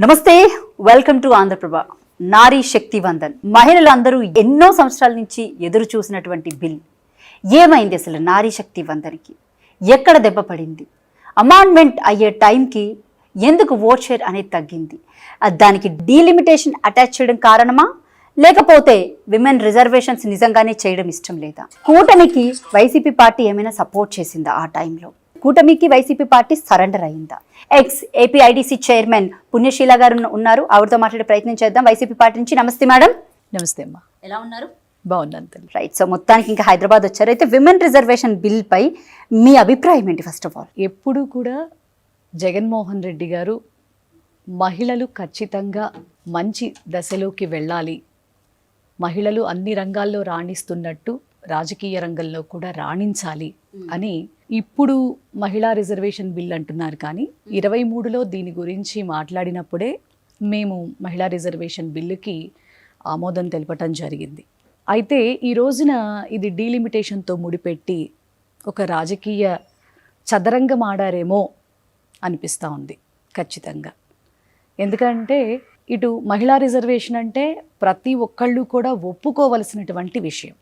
నమస్తే, welcome to Andhraprabha. నారీ శక్తి వందన్. మహిళలందరూ ఎన్నో సంవత్సరాల నుంచి ఎదురు చూసినటువంటి బిల్ ఏమైంది? అసలు నారీ శక్తి వందన్కి ఎక్కడ దెబ్బ పడింది? అమెండ్మెంట్ అయ్యే టైంకి ఎందుకు ఓట్ షేర్ అనేది తగ్గింది? దానికి డీలిమిటేషన్ అటాచ్ చేయడం కారణమా, లేకపోతే విమెన్ రిజర్వేషన్స్ నిజంగానే చేయడం ఇష్టం లేదా? కూటమికి వైసీపీ పార్టీ ఏమైనా సపోర్ట్ చేసిందా? ఆ టైంలో కూటమికి వైసీపీ పార్టీ సరెండర్ అయిందా? ఏపీఐడిసి చైర్మన్ పుణ్యశీల గారు ఉన్నారు, ఆవిడతో మాట్లాడే ప్రయత్నం చేద్దాం. వైసీపీ పార్టీ నుంచి. నమస్తే మేడం. నమస్తే అమ్మా, ఎలా ఉన్నారు? బాగున్నాను. రైట్. సో మొత్తానికి ఇంకా హైదరాబాద్ వచ్చారు. అయితే విమెన్ రిజర్వేషన్ బిల్ పై మీ అభిప్రాయం ఏంటి? ఫస్ట్ ఆఫ్ ఆల్, ఎప్పుడు కూడా జగన్మోహన్ రెడ్డి గారు మహిళలు ఖచ్చితంగా మంచి దశలోకి వెళ్ళాలి, మహిళలు అన్ని రంగాల్లో రాణిస్తున్నట్టు రాజకీయ రంగంలో కూడా రాణించాలి అని ఇప్పుడు మహిళా రిజర్వేషన్ బిల్ అంటున్నారు. కానీ 23లో దీని గురించి మాట్లాడినప్పుడే మేము మహిళా రిజర్వేషన్ బిల్లుకి ఆమోదం తెలపటం జరిగింది. అయితే ఈ రోజున ఇది డీలిమిటేషన్తో ముడిపెట్టి ఒక రాజకీయ చదరంగం ఆడారేమో అనిపిస్తూ ఉంది ఖచ్చితంగా. ఎందుకంటే ఇటు మహిళా రిజర్వేషన్ అంటే ప్రతి ఒక్కళ్ళు కూడా ఒప్పుకోవలసినటువంటి విషయం.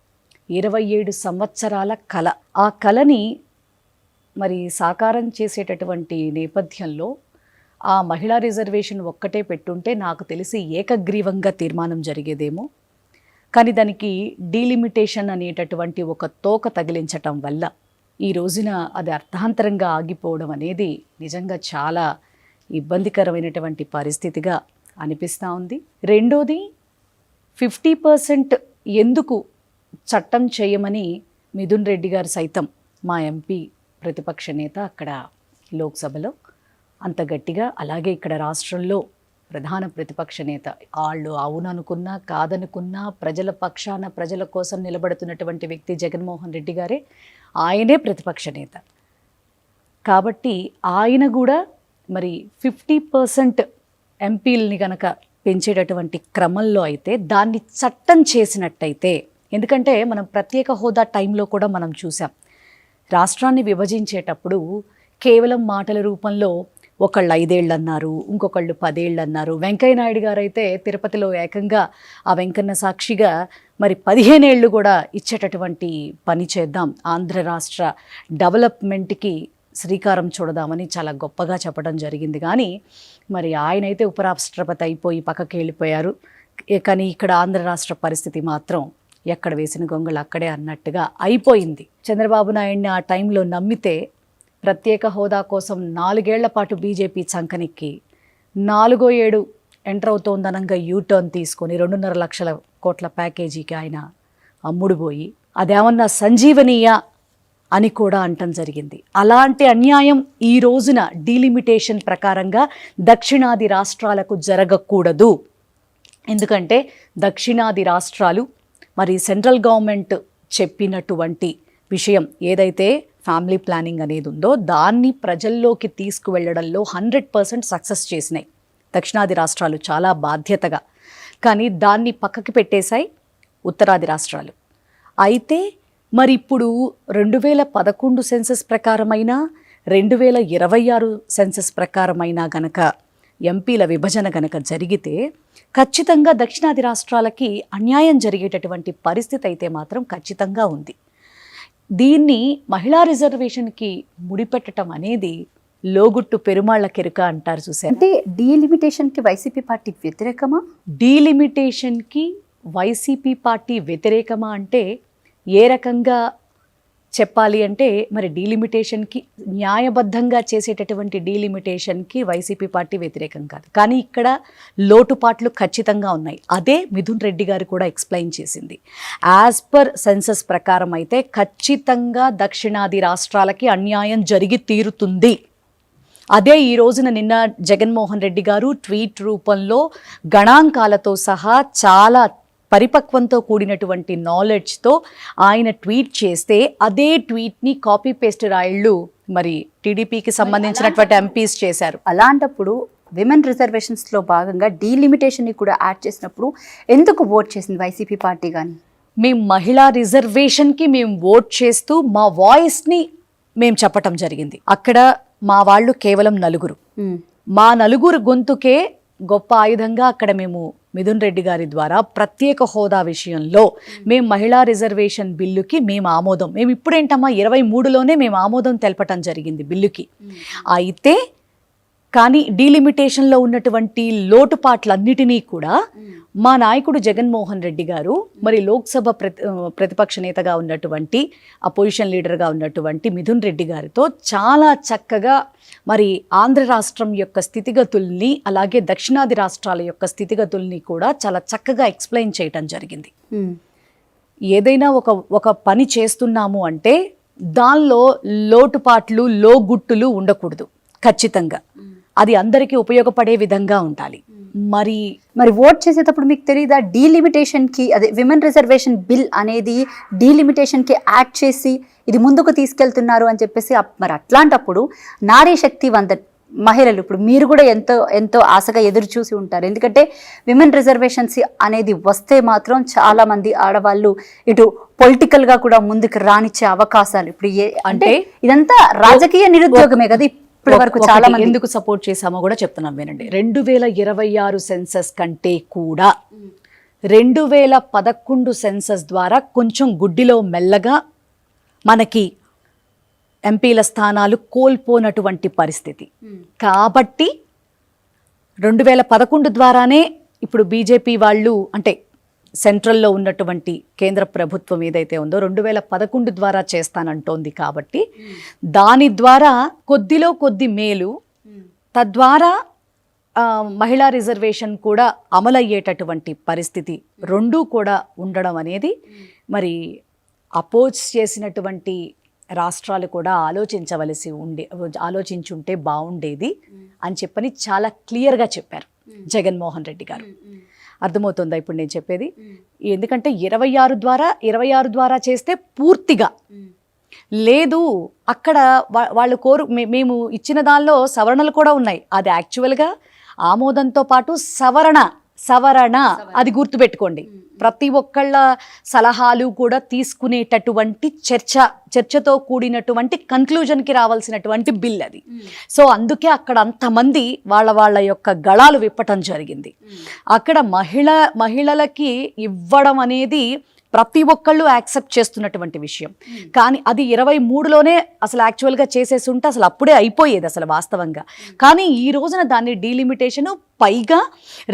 27 సంవత్సరాల కళ. ఆ కళని మరి సాకారం చేసేటటువంటి నేపథ్యంలో ఆ మహిళా రిజర్వేషన్ ఒక్కటే పెట్టుంటే నాకు తెలిసి ఏకగ్రీవంగా తీర్మానం జరిగేదేమో. కానీ దానికి డీలిమిటేషన్ అనేటటువంటి ఒక తోక తగిలించటం వల్ల ఈ రోజున అది అర్థాంతరంగా ఆగిపోవడం అనేది నిజంగా చాలా ఇబ్బందికరమైనటువంటి పరిస్థితిగా అనిపిస్తూ ఉంది. రెండోది, 50% ఎందుకు చట్టం చేయమని మిథున్ రెడ్డి గారు సైతం, మా ఎంపీ ప్రతిపక్ష నేత అక్కడ లోక్సభలో అంత గట్టిగా, అలాగే ఇక్కడ రాష్ట్రంలో ప్రధాన ప్రతిపక్ష నేత, వాళ్ళు అవుననుకున్నా కాదనుకున్నా ప్రజల పక్షాన ప్రజల కోసం నిలబడుతున్నటువంటి వ్యక్తి జగన్మోహన్ రెడ్డి గారే, ఆయనే ప్రతిపక్ష నేత. కాబట్టి ఆయన కూడా మరి 50% ఎంపీలని కనుక పెంచేటటువంటి క్రమంలో అయితే దాన్ని చట్టం చేసినట్టయితే, ఎందుకంటే మనం ప్రత్యేక హోదా టైంలో కూడా మనం చూసాం, రాష్ట్రాన్ని విభజించేటప్పుడు కేవలం మాటల రూపంలో ఒకళ్ళు 5 ఏళ్ళు అన్నారు, ఇంకొకళ్ళు 10 ఏళ్ళు అన్నారు. వెంకయ్యనాయుడు గారు అయితే తిరుపతిలో ఏకంగా ఆ వెంకన్న సాక్షిగా మరి 15 ఏళ్ళు కూడా ఇచ్చేటటువంటి పని చేద్దాం, ఆంధ్ర రాష్ట్ర డెవలప్మెంట్కి శ్రీకారం చూడదామని చాలా గొప్పగా చెప్పడం జరిగింది. కానీ మరి ఆయనైతే ఉపరాష్ట్రపతి అయిపోయి పక్కకి వెళ్ళిపోయారు. కానీ ఇక్కడ ఆంధ్ర రాష్ట్ర పరిస్థితి మాత్రం ఎక్కడ వేసిన గొంగళి అక్కడే అన్నట్టుగా అయిపోయింది. చంద్రబాబు నాయుడిని ఆ టైంలో నమ్మితే ప్రత్యేక హోదా కోసం 4 ఏళ్ల పాటు బీజేపీ చంకనెక్కి 4వ ఏడు ఎంటర్ అవుతోందనంగా యూటర్న్ తీసుకొని 2.5 లక్షల కోట్ల ప్యాకేజీకి ఆయన అమ్ముడుపోయి అదేమన్నా సంజీవనీయ అని కూడా అంటం జరిగింది. అలాంటి అన్యాయం ఈ రోజున డీలిమిటేషన్ ప్రకారంగా దక్షిణాది రాష్ట్రాలకు జరగకూడదు. ఎందుకంటే దక్షిణాది రాష్ట్రాలు మరి సెంట్రల్ గవర్నమెంట్ చెప్పినటువంటి విషయం ఏదైతే ఫ్యామిలీ ప్లానింగ్ అనేది ఉందో దాన్ని ప్రజల్లోకి తీసుకువెళ్ళడంలో 100% సక్సెస్ చేసినాయి దక్షిణాది రాష్ట్రాలు చాలా బాధ్యతగా. కానీ దాన్ని పక్కకి పెట్టేశాయి ఉత్తరాది రాష్ట్రాలు. అయితే మరి ఇప్పుడు 2011 సెన్సస్ ప్రకారమైనా 2026 సెన్సస్ ప్రకారమైనా గనక ఎంపీల విభజన గనక జరిగితే ఖచ్చితంగా దక్షిణాది రాష్ట్రాలకి అన్యాయం జరిగేటటువంటి పరిస్థితి అయితే మాత్రం ఖచ్చితంగా ఉంది. దీన్ని మహిళా రిజర్వేషన్కి ముడిపెట్టడం అనేది లోగుట్టు పెరుమాళ్ల కెరుక అంటారు చూసారు. అంటే డీలిమిటేషన్కి వైసీపీ పార్టీ వ్యతిరేకమా? డీలిమిటేషన్కి వైసీపీ పార్టీ వ్యతిరేకమా అంటే ఏ రకంగా చెప్పాలి అంటే, మరి డీలిమిటేషన్కి న్యాయబద్ధంగా చేసేటటువంటి డీలిమిటేషన్కి వైసీపీ పార్టీ వ్యతిరేకం కాదు. కానీ ఇక్కడ లోటుపాట్లు ఖచ్చితంగా ఉన్నాయి. అదే మిథున్ రెడ్డి గారు కూడా ఎక్స్ప్లెయిన్ చేసింది. యాజ్ పర్ సెన్సస్ ప్రకారం అయితే ఖచ్చితంగా దక్షిణాది రాష్ట్రాలకి అన్యాయం జరిగి తీరుతుంది. అదే ఈ రోజున నిన్న జగన్మోహన్ రెడ్డి గారు ట్వీట్ రూపంలో గణాంకాలతో సహా చాలా పరిపక్వంతో కూడినటువంటి నాలెడ్జ్తో ఆయన ట్వీట్ చేస్తే అదే ట్వీట్ని కాపీ పేస్ట్ రాయిళ్ళు మరి టీడీపీకి సంబంధించినటువంటి ఎంపీస్ చేశారు. అలాంటప్పుడు విమెన్ రిజర్వేషన్స్లో భాగంగా డీలిమిటేషన్ని కూడా యాడ్ చేసినప్పుడు ఎందుకు ఓట్ చేసింది వైసీపీ పార్టీ? కానీ మేము మహిళా రిజర్వేషన్కి మేము ఓట్ చేస్తూ మా వాయిస్ని మేము చెప్పటం జరిగింది. అక్కడ మా వాళ్ళు కేవలం 4. మా 4 గొంతుకే గొప్ప ఆయుధంగా అక్కడ మేము మిథున్ రెడ్డి గారి ద్వారా ప్రత్యేక హోదా విషయంలో మేము మహిళా రిజర్వేషన్ బిల్లుకి మేము ఆమోదం, మేము ఇప్పుడేంటమ్మా 23లోనే మేము ఆమోదం తెలపటం జరిగింది బిల్లుకి. అయితే కానీ డీలిమిటేషన్లో ఉన్నటువంటి లోటుపాట్లన్నిటినీ కూడా మా నాయకుడు జగన్మోహన్ రెడ్డి గారు, మరి లోక్సభ ప్రతిపక్ష నేతగా ఉన్నటువంటి అపోజిషన్ లీడర్గా ఉన్నటువంటి మిథున్ రెడ్డి గారితో చాలా చక్కగా మరి ఆంధ్ర రాష్ట్రం యొక్క స్థితిగతుల్ని, అలాగే దక్షిణాది రాష్ట్రాల యొక్క స్థితిగతుల్ని కూడా చాలా చక్కగా ఎక్స్ప్లెయిన్ చేయటం జరిగింది. ఏదైనా ఒక పని చేస్తున్నాము అంటే దానిలో లోటుపాట్లు, లోగుట్టులు ఉండకూడదు. ఖచ్చితంగా అది అందరికీ ఉపయోగపడే విధంగా ఉండాలి. మరి ఓట్ చేసేటప్పుడు మీకు తెలియదా డీలిమిటేషన్కి, అదే విమెన్ రిజర్వేషన్ బిల్ అనేది డీలిమిటేషన్కి యాడ్ చేసి ఇది ముందుకు తీసుకెళ్తున్నారు అని చెప్పేసి, మరి అట్లాంటప్పుడు నారీ శక్తి వందన్ మహిళలు ఇప్పుడు మీరు కూడా ఎంతో ఆశగా ఎదురు చూసి ఉంటారు. ఎందుకంటే విమెన్ రిజర్వేషన్స్ అనేది వస్తే మాత్రం చాలా మంది ఆడవాళ్ళు ఇటు పొలిటికల్గా కూడా ముందుకు రానిచ్చే అవకాశాలు ఇప్పుడు అంటే ఇదంతా రాజకీయ నిరుద్యోగమే కదా. వరకు చాలా మంది ఎందుకు సపోర్ట్ చేశామో కూడా చెప్తున్నాం వినండి. 2026 సెన్సస్ కంటే కూడా 2011 సెన్సస్ ద్వారా కొంచెం గుడ్డిలో మెల్లగా మనకి ఎంపీల స్థానాలు కోల్పోనటువంటి పరిస్థితి. కాబట్టి 2011 ద్వారానే ఇప్పుడు బీజేపీ వాళ్ళు, అంటే సెంట్రల్లో ఉన్నటువంటి కేంద్ర ప్రభుత్వం ఏదైతే ఉందో 2011 ద్వారా చేస్తానంటోంది. కాబట్టి దాని ద్వారా కొద్దిలో కొద్ది మేలు, తద్వారా మహిళా రిజర్వేషన్ కూడా అమలయ్యేటటువంటి పరిస్థితి రెండూ కూడా ఉండడం అనేది మరి అపోజ్ చేసినటువంటి రాష్ట్రాలు కూడా ఆలోచించుంటే బాగుండేది అని చెప్పని చాలా క్లియర్గా చెప్పారు జగన్మోహన్ రెడ్డి గారు. అర్థమవుతుందా ఇప్పుడు నేను చెప్పేది? ఎందుకంటే 26 ద్వారా చేస్తే పూర్తిగా లేదు, అక్కడ వాళ్ళు మేము ఇచ్చిన దానిలో సవరణలు కూడా ఉన్నాయి. అది యాక్చువల్గా ఆమోదంతో పాటు సవరణ అది గుర్తుపెట్టుకోండి. ప్రతి ఒక్కళ్ళ సలహాలు కూడా తీసుకునేటటువంటి చర్చతో కూడినటువంటి కన్క్లూజన్కి రావాల్సినటువంటి బిల్ అది. సో అందుకే అక్కడ అంతమంది వాళ్ళ యొక్క గళాలు విప్పటం జరిగింది. అక్కడ మహిళలకి ఇవ్వడం అనేది ప్రతి ఒక్కళ్ళు యాక్సెప్ట్ చేస్తున్నటువంటి విషయం. కానీ అది 23లోనే అసలు యాక్చువల్గా చేసేసి ఉంటే అసలు అప్పుడే అయిపోయేది అసలు వాస్తవంగా. కానీ ఈ రోజున దాన్ని డీలిమిటేషను పైగా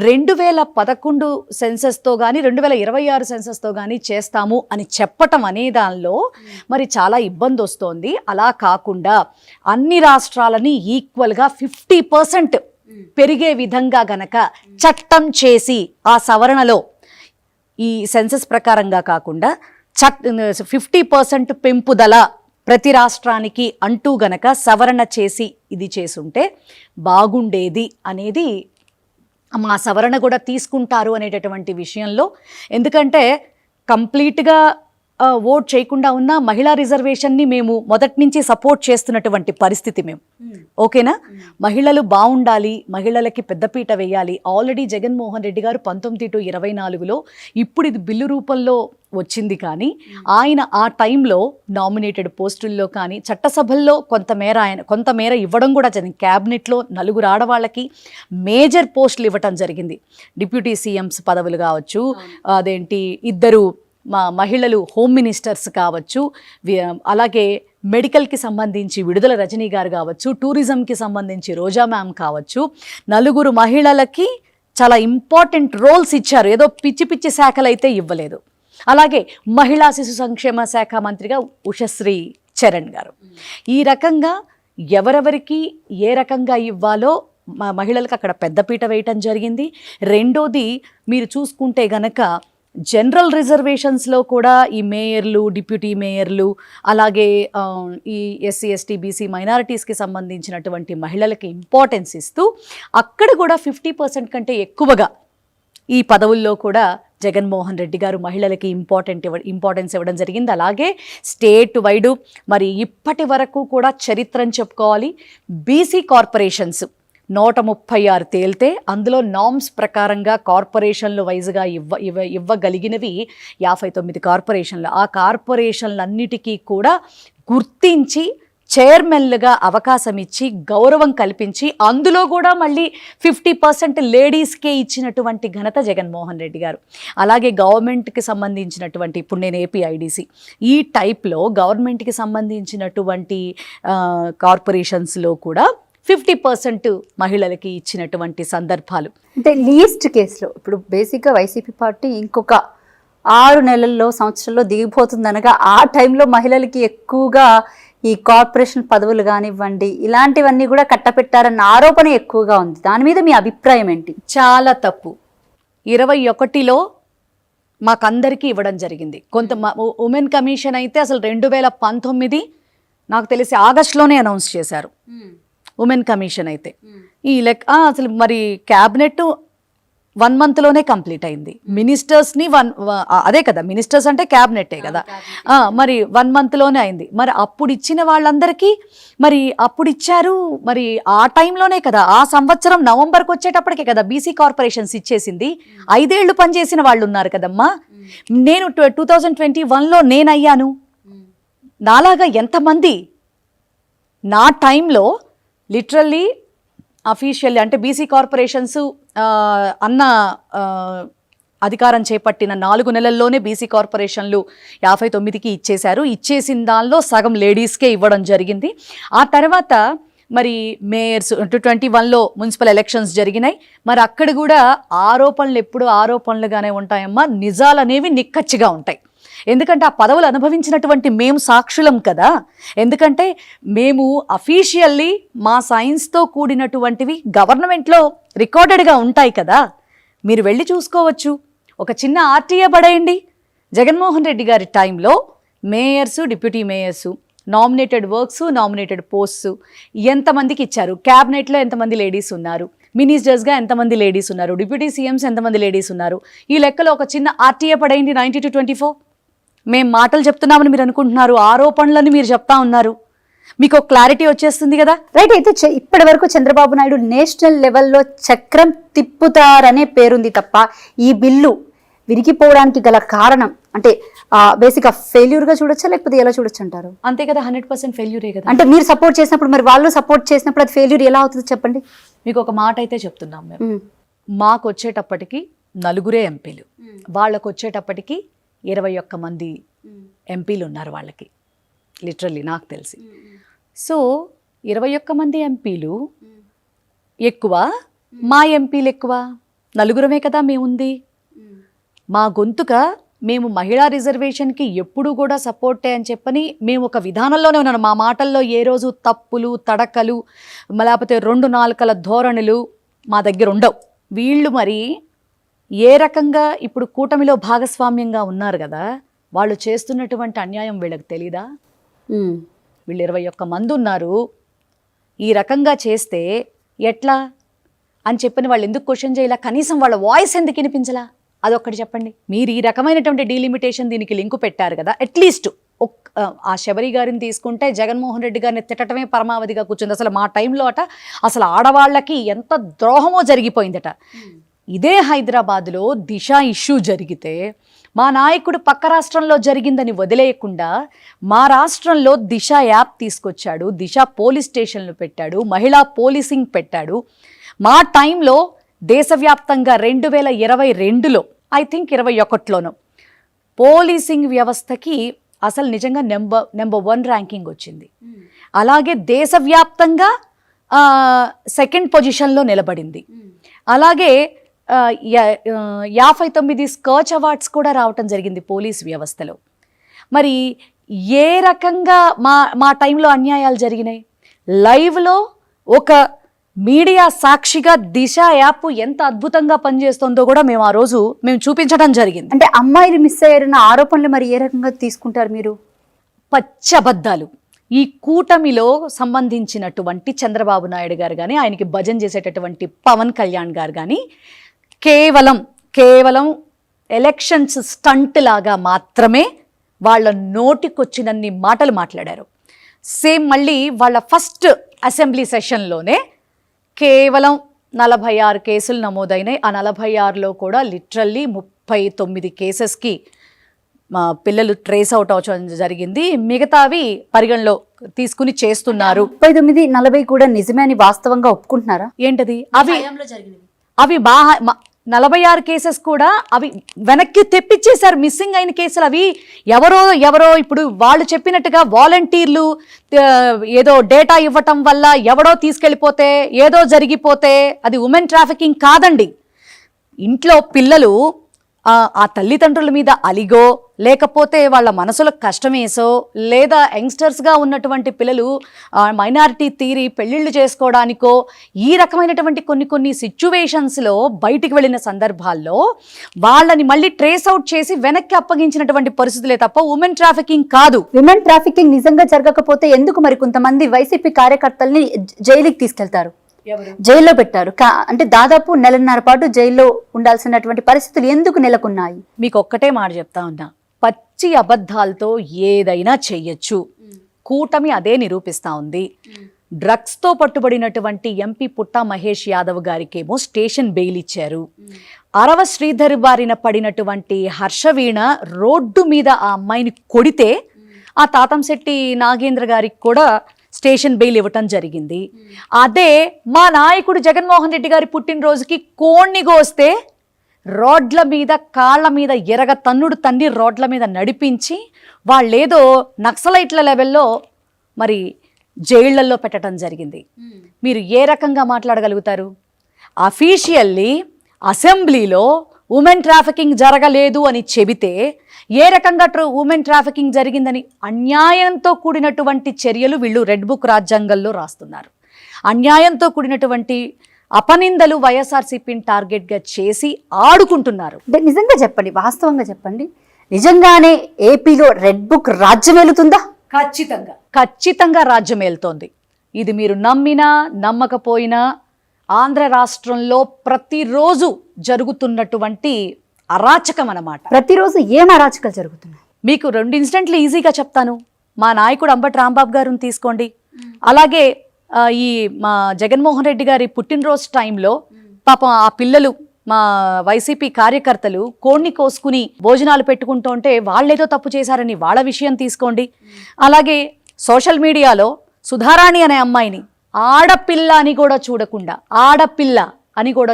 2011 సెన్సస్తో కానీ 2026 సెన్సస్తో కానీ చేస్తాము అని చెప్పటం అనే దానిలో మరి చాలా ఇబ్బంది వస్తోంది. అలా కాకుండా అన్ని రాష్ట్రాలని ఈక్వల్గా 50% పెరిగే విధంగా గనక చట్టం చేసి ఆ సవరణలో ఈ సెన్సస్ ప్రకారంగా కాకుండా 50% పెంపుదల ప్రతి రాష్ట్రానికి అంటూ గనక సవరణ చేసి ఇది చేసుంటే బాగుండేది అనేది మా సవరణ కూడా తీసుకుంటారు అనేటటువంటి విషయంలో. ఎందుకంటే కంప్లీట్గా ఓట్ చేయకుండా ఉన్న మహిళా రిజర్వేషన్ని మేము మొదటి నుంచి సపోర్ట్ చేస్తున్నటువంటి పరిస్థితి మేము. ఓకేనా? మహిళలు బాగుండాలి, మహిళలకి పెద్దపీట వేయాలి. ఆల్రెడీ జగన్మోహన్ రెడ్డి గారు 19 to 24లో ఇప్పుడు ఇది బిల్లు రూపంలో వచ్చింది. కానీ ఆయన ఆ టైంలో నామినేటెడ్ పోస్టుల్లో కానీ చట్టసభల్లో కొంతమేర ఇవ్వడం కూడా జరిగింది. క్యాబినెట్లో 4 ఆడవాళ్ళకి మేజర్ పోస్టులు ఇవ్వటం జరిగింది. డిప్యూటీ సీఎంస్ పదవులు కావచ్చు, అదేంటి 2 మహిళలు హోమ్ మినిస్టర్స్ కావచ్చు, అలాగే మెడికల్కి సంబంధించి విడుదల రజనీ గారు కావచ్చు, టూరిజంకి సంబంధించి రోజా మ్యామ్ కావచ్చు, 4 మహిళలకి చాలా ఇంపార్టెంట్ రోల్స్ ఇచ్చారు. ఏదో పిచ్చి శాఖలు అయితే ఇవ్వలేదు. అలాగే మహిళా శిశు సంక్షేమ శాఖ మంత్రిగా ఉషశ్రీ చరణ్ గారు. ఈ రకంగా ఎవరెవరికి ఏ రకంగా ఇవ్వాలో మహిళలకు అక్కడ పెద్దపీట వేయటం జరిగింది. రెండోది మీరు చూసుకుంటే గనక జనరల్ రిజర్వేషన్స్లో కూడా ఈ మేయర్లు, డిప్యూటీ మేయర్లు, అలాగే ఈ ఎస్సీ ఎస్టీ బీసీ మైనారిటీస్కి సంబంధించినటువంటి మహిళలకి ఇంపార్టెన్స్ ఇస్తూ అక్కడ కూడా 50% కంటే ఎక్కువగా ఈ పదవుల్లో కూడా జగన్మోహన్ రెడ్డి గారు మహిళలకి ఇంపార్టెన్స్ ఇవ్వడం జరిగింది. అలాగే స్టేట్ వైడ్ మరి ఇప్పటి వరకు కూడా చరిత్రను చెప్పుకోవాలి. బీసీ కార్పొరేషన్స్ 136 తేలితే అందులో నామ్స్ ప్రకారంగా కార్పొరేషన్లు వైజ్గా ఇవ్వగలిగినవి 59 కార్పొరేషన్లు. ఆ కార్పొరేషన్లన్నిటికీ కూడా గుర్తించి చైర్మన్లుగా అవకాశం ఇచ్చి గౌరవం కల్పించి అందులో కూడా మళ్ళీ 50% లేడీస్కే ఇచ్చినటువంటి ఘనత జగన్మోహన్ రెడ్డి గారు. అలాగే గవర్నమెంట్కి సంబంధించినటువంటి, ఇప్పుడు నేను ఏపీ ఐడీసీ, ఈ టైప్లో గవర్నమెంట్కి సంబంధించినటువంటి కార్పొరేషన్స్లో కూడా 50% మహిళలకి ఇచ్చినటువంటి సందర్భాలు. అంటే లీస్ట్ కేసులో ఇప్పుడు బేసిక్గా వైసీపీ పార్టీ ఇంకొక 6 నెలల్లో సంవత్సరంలో దిగిపోతుందనగా ఆ టైంలో మహిళలకి ఎక్కువగా ఈ కార్పొరేషన్ పదవులు కానివ్వండి ఇలాంటివన్నీ కూడా కట్టపెట్టారన్న ఆరోపణ ఎక్కువగా ఉంది. దాని మీద మీ అభిప్రాయం ఏంటి? చాలా తప్పు. 21లో మాకందరికీ ఇవ్వడం జరిగింది. కొంత ఉమెన్ కమిషన్ అయితే అసలు 2019 నాకు తెలిసి ఆగస్టులోనే అనౌన్స్ చేశారు ఉమెన్ కమిషన్ అయితే. ఈ లెక్క అసలు మరి క్యాబినెట్ 1 monthలోనే కంప్లీట్ అయింది. మినిస్టర్స్ని అదే కదా, మినిస్టర్స్ అంటే క్యాబినెట్టే కదా, మరి 1 monthలోనే అయింది. మరి అప్పుడు ఇచ్చిన వాళ్ళందరికీ మరి అప్పుడు ఇచ్చారు. మరి ఆ టైంలోనే కదా, ఆ సంవత్సరం నవంబర్కి వచ్చేటప్పటికే కదా బీసీ కార్పొరేషన్స్ ఇచ్చేసింది. 5 ఏళ్ళు పనిచేసిన వాళ్ళు ఉన్నారు కదమ్మా. నేను 2021లో నేనయ్యాను. నాలాగా ఎంతమంది నా టైంలో లిటరల్లీ అఫీషియల్లీ అంటే బీసీ కార్పొరేషన్స్ అన్న అధికారం చేపట్టిన 4 నెలల్లోనే బీసీ కార్పొరేషన్లు 59కి ఇచ్చేశారు. ఇచ్చేసిన దానిలో సగం లేడీస్కే ఇవ్వడం జరిగింది. ఆ తర్వాత మరి మేయర్స్ 2021లో మున్సిపల్ ఎలక్షన్స్ జరిగినాయి. మరి అక్కడ కూడా ఆరోపణలు ఎప్పుడు ఆరోపణలుగానే ఉంటాయమ్మా, నిజాలు అనేవి నిక్కచ్చిగా ఉంటాయి. ఎందుకంటే ఆ పదవులు అనుభవించినటువంటి మేము సాక్షులం కదా. ఎందుకంటే మేము అఫీషియల్లీ మా సైన్స్తో కూడినటువంటివి గవర్నమెంట్లో రికార్డెడ్గా ఉంటాయి కదా, మీరు వెళ్ళి చూసుకోవచ్చు. ఒక చిన్న ఆర్టీఏ పడేయండి. జగన్మోహన్ రెడ్డి గారి టైంలో mayors, deputy mayors, nominated works, nominated posts ఎంతమందికి ఇచ్చారు, క్యాబినెట్లో ఎంతమంది లేడీస్ ఉన్నారు, మినిస్టర్స్గా ఎంతమంది లేడీస్ ఉన్నారు, డిప్యూటీ సీఎంస్ ఎంతమంది లేడీస్ ఉన్నారు, ఈ లెక్కలో ఒక చిన్న ఆర్టీఏ పడేయండి. 90-24 మేము మాటలు చెప్తున్నామని మీరు అనుకుంటున్నారు, ఆరోపణలని మీరు చెప్తా ఉన్నారు. మీకు ఒక క్లారిటీ వచ్చేస్తుంది కదా. రైట్. అయితే ఇప్పటి వరకు చంద్రబాబు నాయుడు నేషనల్ లెవెల్లో చక్రం తిప్పుతారనే పేరుంది తప్ప ఈ బిల్లు విరిగిపోవడానికి గల కారణం అంటే బేసిక్గా ఫెయిల్యూర్గా చూడొచ్చా లేకపోతే ఎలా చూడొచ్చు అంటారు? అంతే కదా, 100% ఫెయిల్యూరే కదా. అంటే మీరు సపోర్ట్ చేసినప్పుడు మరి వాళ్ళు సపోర్ట్ చేసినప్పుడు అది ఫెయిల్యూర్ ఎలా అవుతుంది చెప్పండి. మీకు ఒక మాట అయితే చెప్తున్నాం మేము. మాకు వచ్చేటప్పటికి 4 ఎంపీలు, వాళ్ళకు వచ్చేటప్పటికి 21 మంది ఎంపీలు ఉన్నారు వాళ్ళకి, లిటరల్లీ నాకు తెలిసి. సో 21 మంది ఎంపీలు ఎక్కువ, మా ఎంపీలు ఎక్కువ, 4 కదా మేముంది. మా గొంతుక మేము మహిళా రిజర్వేషన్కి ఎప్పుడూ కూడా సపోర్టే అని చెప్పని మేము ఒక విధానంలోనే ఉన్నాను. మా మాటల్లో ఏ రోజు తప్పులు, తడకలు, లేకపోతే 2 నాలుకల ధోరణులు మా దగ్గర ఉండవు. వీళ్ళు మరి ఏ రకంగా ఇప్పుడు కూటమిలో భాగస్వామ్యంగా ఉన్నారు కదా, వాళ్ళు చేస్తున్నటువంటి అన్యాయం వీళ్ళకి తెలీదా? వీళ్ళు 21 మంది ఉన్నారు, ఈ రకంగా చేస్తే ఎట్లా అని చెప్పని వాళ్ళు ఎందుకు క్వశ్చన్ చేయాల? కనీసం వాళ్ళ వాయిస్ ఎందుకు వినిపించలా? అదొక్కటి చెప్పండి. మీరు ఈ రకమైనటువంటి డీలిమిటేషన్ దీనికి లింకు పెట్టారు కదా, అట్లీస్ట్ ఆ శబరి గారిని తీసుకుంటే జగన్మోహన్ రెడ్డి గారిని తిట్టడమే పరమావధిగా కూర్చుంది. అసలు మా టైంలో అసలు ఆడవాళ్ళకి ఎంత ద్రోహమో జరిగిపోయిందట. ఇదే హైదరాబాద్లో దిశ ఇష్యూ జరిగితే మా నాయకుడు పక్క రాష్ట్రంలో జరిగిందని వదిలేయకుండా మా రాష్ట్రంలో దిశ యాప్ తీసుకొచ్చాడు, దిశ పోలీస్ స్టేషన్లు పెట్టాడు, మహిళా పోలీసింగ్ పెట్టాడు. మా టైంలో దేశవ్యాప్తంగా 2022లో ఐ థింక్ 21లోనో పోలీసింగ్ వ్యవస్థకి అసలు నిజంగా నెంబర్ 1 ర్యాంకింగ్ వచ్చింది. అలాగే దేశవ్యాప్తంగా 2nd పొజిషన్లో నిలబడింది. అలాగే 59 స్కర్చ్ అవార్డ్స్ కూడా రావటం జరిగింది పోలీస్ వ్యవస్థలో. మరి ఏ రకంగా మా టైంలో అన్యాయాలు జరిగినాయి? లైవ్లో ఒక మీడియా సాక్షిగా దిశ యాప్ ఎంత అద్భుతంగా పనిచేస్తుందో కూడా మేము ఆ రోజు చూపించడం జరిగింది. అంటే అమ్మాయిలు మిస్ అయ్యారన్న ఆరోపణలు మరి ఏ రకంగా తీసుకుంటారు మీరు? పచ్చబద్దాలు. ఈ కూటమిలో సంబంధించినటువంటి చంద్రబాబు నాయుడు గారు కానీ, ఆయనకి భజన చేసేటటువంటి పవన్ కళ్యాణ్ గారు కానీ కేవలం ఎలక్షన్స్ స్టంట్ లాగా మాత్రమే వాళ్ళ నోటికొచ్చినన్ని మాటలు మాట్లాడారు. సేమ్ మళ్ళీ వాళ్ళ ఫస్ట్ అసెంబ్లీ సెషన్లోనే కేవలం 46 కేసులు నమోదైనాయి. ఆ 46లో కూడా లిటరల్లీ 39 కేసెస్కి మా పిల్లలు ట్రేస్ అవుట్ అవడం జరిగింది. మిగతావి పరిగణలో తీసుకుని చేస్తున్నారు. 39, 40 కూడా నిజమే అని వాస్తవంగా ఒప్పుకుంటున్నారా? ఏంటది అవి 46 కేసెస్ కూడా అవి వెనక్కి తెప్పించేశారు. మిస్సింగ్ అయిన కేసులు అవి ఎవరో ఇప్పుడు వాళ్ళు చెప్పినట్టుగా వాలంటీర్లు ఏదో డేటా ఇవ్వటం వల్ల ఎవడో తీసుకెళ్ళిపోతే ఏదో జరిగిపోతే అది ఉమెన్ ట్రాఫికింగ్ కాదండి. ఇంట్లో పిల్లలు ఆ తల్లిదండ్రుల మీద అలిగో లేకపోతే వాళ్ళ మనసులకు కష్టమేసో లేదా యంగ్స్టర్స్గా ఉన్నటువంటి పిల్లలు మైనారిటీ తీరి పెళ్ళిళ్ళు చేసుకోవడానికో ఈ రకమైనటువంటి కొన్ని సిచ్యువేషన్స్లో బయటికి వెళ్ళిన సందర్భాల్లో వాళ్ళని మళ్ళీ ట్రేస్ అవుట్ చేసి వెనక్కి అప్పగించినటువంటి పరిస్థితులే తప్ప ఉమెన్ ట్రాఫికింగ్ కాదు. విమెన్ ట్రాఫికింగ్ నిజంగా జరగకపోతే ఎందుకు మరి కొంతమంది వైసీపీ కార్యకర్తల్ని జైలుకి తీసుకెళ్తారు, జైల్లో పెట్టారు? అంటే దాదాపు 1.5 పాటు జైల్లో ఉండాల్సినటువంటి పరిస్థితులు ఎందుకు నెలకొన్నాయి? మీకు ఒక్కటే మాట చెప్తా ఉన్నా, పచ్చి అబద్ధాలతో ఏదైనా చెయ్యొచ్చు. కూటమి అదే నిరూపిస్తా ఉంది. డ్రగ్స్తో పట్టుబడినటువంటి ఎంపీ పుట్టా మహేష్ యాదవ్ గారికేమో స్టేషన్ బెయిల్ ఇచ్చారు. అరవ శ్రీధర్ బారిన పడినటువంటి హర్షవీణ రోడ్డు మీద ఆ అమ్మాయిని కొడితే ఆ తాతంశెట్టి నాగేంద్ర గారికి కూడా స్టేషన్ బెయిల్ ఇవ్వటం జరిగింది. అదే మా నాయకుడు జగన్మోహన్ రెడ్డి గారి పుట్టినరోజుకి కోణ్ణి కోస్తే రోడ్ల మీద కాళ్ళ మీద తన్ని రోడ్ల మీద నడిపించి వాళ్ళేదో నక్సలైట్ల లెవెల్లో మరి జైళ్లలో పెట్టడం జరిగింది. మీరు ఏ రకంగా మాట్లాడగలుగుతారు? అఫీషియల్లీ అసెంబ్లీలో ఉమెన్ ట్రాఫికింగ్ జరగలేదు అని చెబితే ఏ రకంగా ఉమెన్ ట్రాఫికింగ్ జరిగిందని అన్యాయంతో కూడినటువంటి చర్యలు వీళ్ళు రెడ్ బుక్ రాజ్యాంగంలో రాస్తున్నారు. అన్యాయంతో కూడినటువంటి అపనిందలు వైఎస్ఆర్సీపీని టార్గెట్గా చేసి ఆడుకుంటున్నారు. నిజంగా చెప్పండి, వాస్తవంగా చెప్పండి, నిజంగానే ఏపీలో రెడ్ బుక్ రాజ్యం వెళుతుందా? ఖచ్చితంగా రాజ్యం వెళ్తోంది. ఇది మీరు నమ్మినా నమ్మకపోయినా ఆంధ్ర రాష్ట్రంలో ప్రతిరోజు జరుగుతున్నటువంటి అరాచకం అన్నమాట. ప్రతిరోజు ఏం అరాచకాలు జరుగుతున్నాయి? మీకు 2 ఇన్సిడెంట్లు ఈజీగా చెప్తాను. మా నాయకుడు అంబటి రాంబాబు గారిని తీసుకోండి, అలాగే ఈ మా జగన్మోహన్ రెడ్డి గారి పుట్టినరోజు టైంలో పాపం ఆ పిల్లలు మా వైసీపీ కార్యకర్తలు కోడిని కోసుకుని భోజనాలు పెట్టుకుంటూ ఉంటే వాళ్ళేదో తప్పు చేశారని వాళ్ళ విషయం తీసుకోండి. అలాగే సోషల్ మీడియాలో సుధారాణి అనే అమ్మాయిని ఆడపిల్ల అని కూడా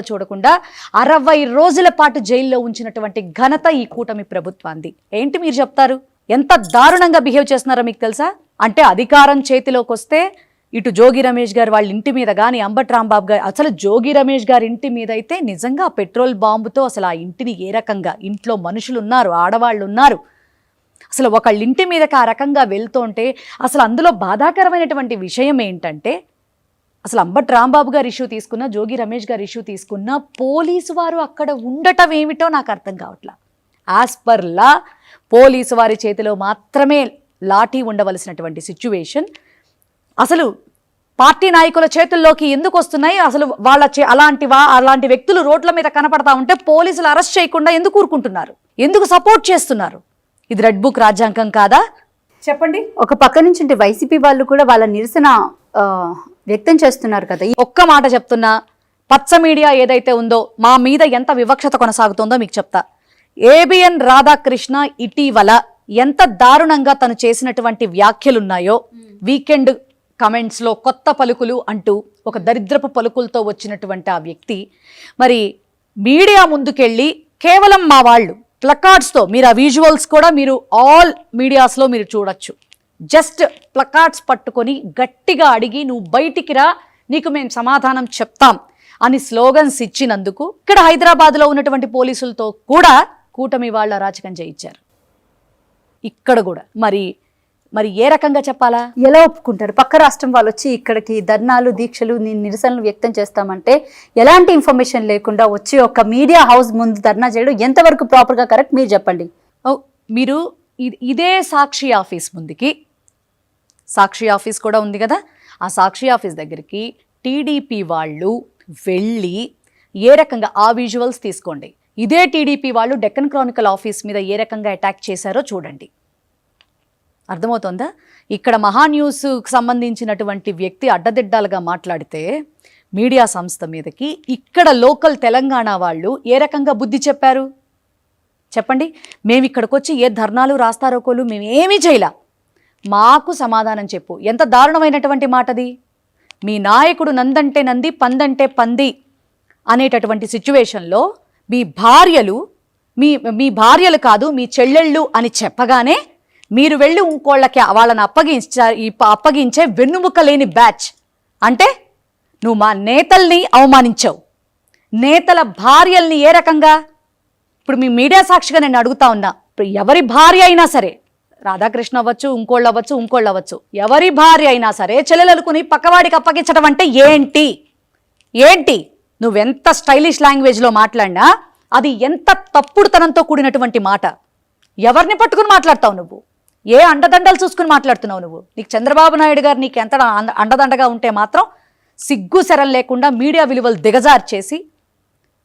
చూడకుండా 60 రోజుల పాటు జైల్లో ఉంచినటువంటి ఘనత ఈ కూటమి ప్రభుత్వాన్ని. ఏంటి మీరు చెప్తారు? ఎంత దారుణంగా బిహేవ్ చేస్తున్నారో మీకు తెలుసా? అంటే అధికారం చేతిలోకి వస్తే ఇటు జోగి రమేష్ గారు వాళ్ళ ఇంటి మీద కానీ అంబటి రాంబాబు గారు, అసలు జోగి రమేష్ గారి ఇంటి మీద అయితే నిజంగా పెట్రోల్ బాంబుతో అసలు ఆ ఇంటిని ఏ రకంగా, ఇంట్లో మనుషులు ఉన్నారు, ఆడవాళ్ళు ఉన్నారు, అసలు ఒకళ్ళ ఇంటి మీదకి ఆ రకంగా వెళ్తుంటే అసలు అందులో బాధాకరమైనటువంటి విషయం ఏంటంటే అసలు అంబటి రాంబాబు గారు ఇష్యూ తీసుకున్నా, జోగి రమేష్ గారు ఇష్యూ తీసుకున్నా పోలీసు వారు అక్కడ ఉండటం ఏమిటో నాకు అర్థం కావట్లా. యాజ్ పర్ లా పోలీసు వారి చేతిలో మాత్రమే లాఠీ ఉండవలసినటువంటి సిచ్యువేషన్ అసలు పార్టీ నాయకుల చేతుల్లోకి ఎందుకు వస్తున్నాయి? అసలు వాళ్ళ అలాంటి వ్యక్తులు రోడ్ల మీద కనపడతా ఉంటే పోలీసులు అరెస్ట్ చేయకుండా ఎందుకు ఊరుకుంటున్నారు? ఎందుకు సపోర్ట్ చేస్తున్నారు? ఇది రెడ్ బుక్ రాజ్యాంగం కాదా? చెప్పండి. ఒక పక్క నుంచి వైసీపీ వాళ్ళు కూడా వాళ్ళ నిరసన వ్యక్తం చేస్తున్నారు కదా. ఒక్క మాట చెప్తున్నా, పచ్చ మీడియా ఏదైతే ఉందో మా మీద ఎంత వివక్షత కొనసాగుతుందో మీకు చెప్తా. ఏబిఎన్ రాధాకృష్ణ ఇటీవల ఎంత దారుణంగా తను చేసినటువంటి వ్యాఖ్యలున్నాయో, వీకెండ్ కమెంట్స్లో కొత్త పలుకులు అంటూ ఒక దరిద్రపు పలుకులతో వచ్చినటువంటి ఆ వ్యక్తి మరి మీడియా ముందుకెళ్ళి కేవలం మా వాళ్ళు ప్లకార్డ్స్తో, మీరు ఆ విజువల్స్ కూడా మీరు ఆల్ మీడియాస్లో మీరు చూడొచ్చు, జస్ట్ ప్లకార్డ్స్ పట్టుకొని గట్టిగా అడిగి నువ్వు బయటికి రా, నీకు మేము సమాధానం చెప్తాం అని స్లోగన్స్ ఇచ్చినందుకు ఇక్కడ హైదరాబాద్లో ఉన్నటువంటి పోలీసులతో కూడా కూటమి వాళ్ళ అరాచకం చేయించారు. ఇక్కడ కూడా మరి ఏ రకంగా చెప్పాలా? ఎలా ఒప్పుకుంటారు? పక్క రాష్ట్రం వాళ్ళు వచ్చి ఇక్కడికి ధర్నాలు, దీక్షలు, నిరసనలు వ్యక్తం చేస్తామంటే ఎలాంటి ఇన్ఫర్మేషన్ లేకుండా వచ్చి ఒక మీడియా హౌస్ ముందు ధర్నా చేయడం ఎంతవరకు ప్రాపర్గా కరెక్ట్? మీరు చెప్పండి. మీరు ఇదే సాక్షి ఆఫీస్ ముందుకి, సాక్షి ఆఫీస్ కూడా ఉంది కదా, ఆ సాక్షి ఆఫీస్ దగ్గరికి టీడీపీ వాళ్ళు వెళ్ళి ఏ రకంగా ఆ విజువల్స్ తీసుకోండి. ఇదే టీడీపీ వాళ్ళు డెక్కన్ క్రానికల్ ఆఫీస్ మీద ఏ రకంగా అటాక్ చేశారో చూడండి. అర్థమవుతుందా? ఇక్కడ మహాన్యూస్కి సంబంధించినటువంటి వ్యక్తి అడ్డదిడ్డాలుగా మాట్లాడితే మీడియా సంస్థ మీదకి ఇక్కడ లోకల్ తెలంగాణ వాళ్ళు ఏ రకంగా బుద్ధి చెప్పారు చెప్పండి. మేము ఇక్కడికి వచ్చి ఏ ధర్నాలు రాస్తారోకోలు మేము ఏమీ చేయలా, మాకు సమాధానం చెప్పు. ఎంత దారుణమైనటువంటి మాటది. మీ నాయకుడు నందంటే నంది, పందంటే పంది అనేటటువంటి సిచ్యువేషన్లో మీ భార్యలు మీ భార్యలు కాదు మీ చెల్లెళ్ళు అని చెప్పగానే మీరు వెళ్ళి ఇంకోళ్ళకి వాళ్ళని అప్పగించే వెన్నుముక్క లేని బ్యాచ్. అంటే నువ్వు మా నేతల్ని అవమానించావు, నేతల భార్యల్ని ఏ రకంగా. ఇప్పుడు మీ మీడియా సాక్షిగా నేను అడుగుతా ఉన్నా, ఇప్పుడు ఎవరి భార్య అయినా సరే, రాధాకృష్ణ అవ్వచ్చు, ఇంకోళ్ళు అవ్వచ్చు, ఎవరి భార్య అయినా సరే చెల్లెలనుకుని పక్కవాడికి అప్పగించడం అంటే ఏంటి? నువ్వెంత స్టైలిష్ లాంగ్వేజ్లో మాట్లాడినా అది ఎంత తప్పుడుతనంతో కూడినటువంటి మాట. ఎవరిని పట్టుకుని మాట్లాడతావు నువ్వు? ఏ అండదండలు చూసుకుని మాట్లాడుతున్నావు నువ్వు? నీకు చంద్రబాబు నాయుడు గారు నీకు ఎంత అండదండగా ఉంటే మాత్రం సిగ్గు శరం లేకుండా మీడియా విలువలు దిగజార్చేసి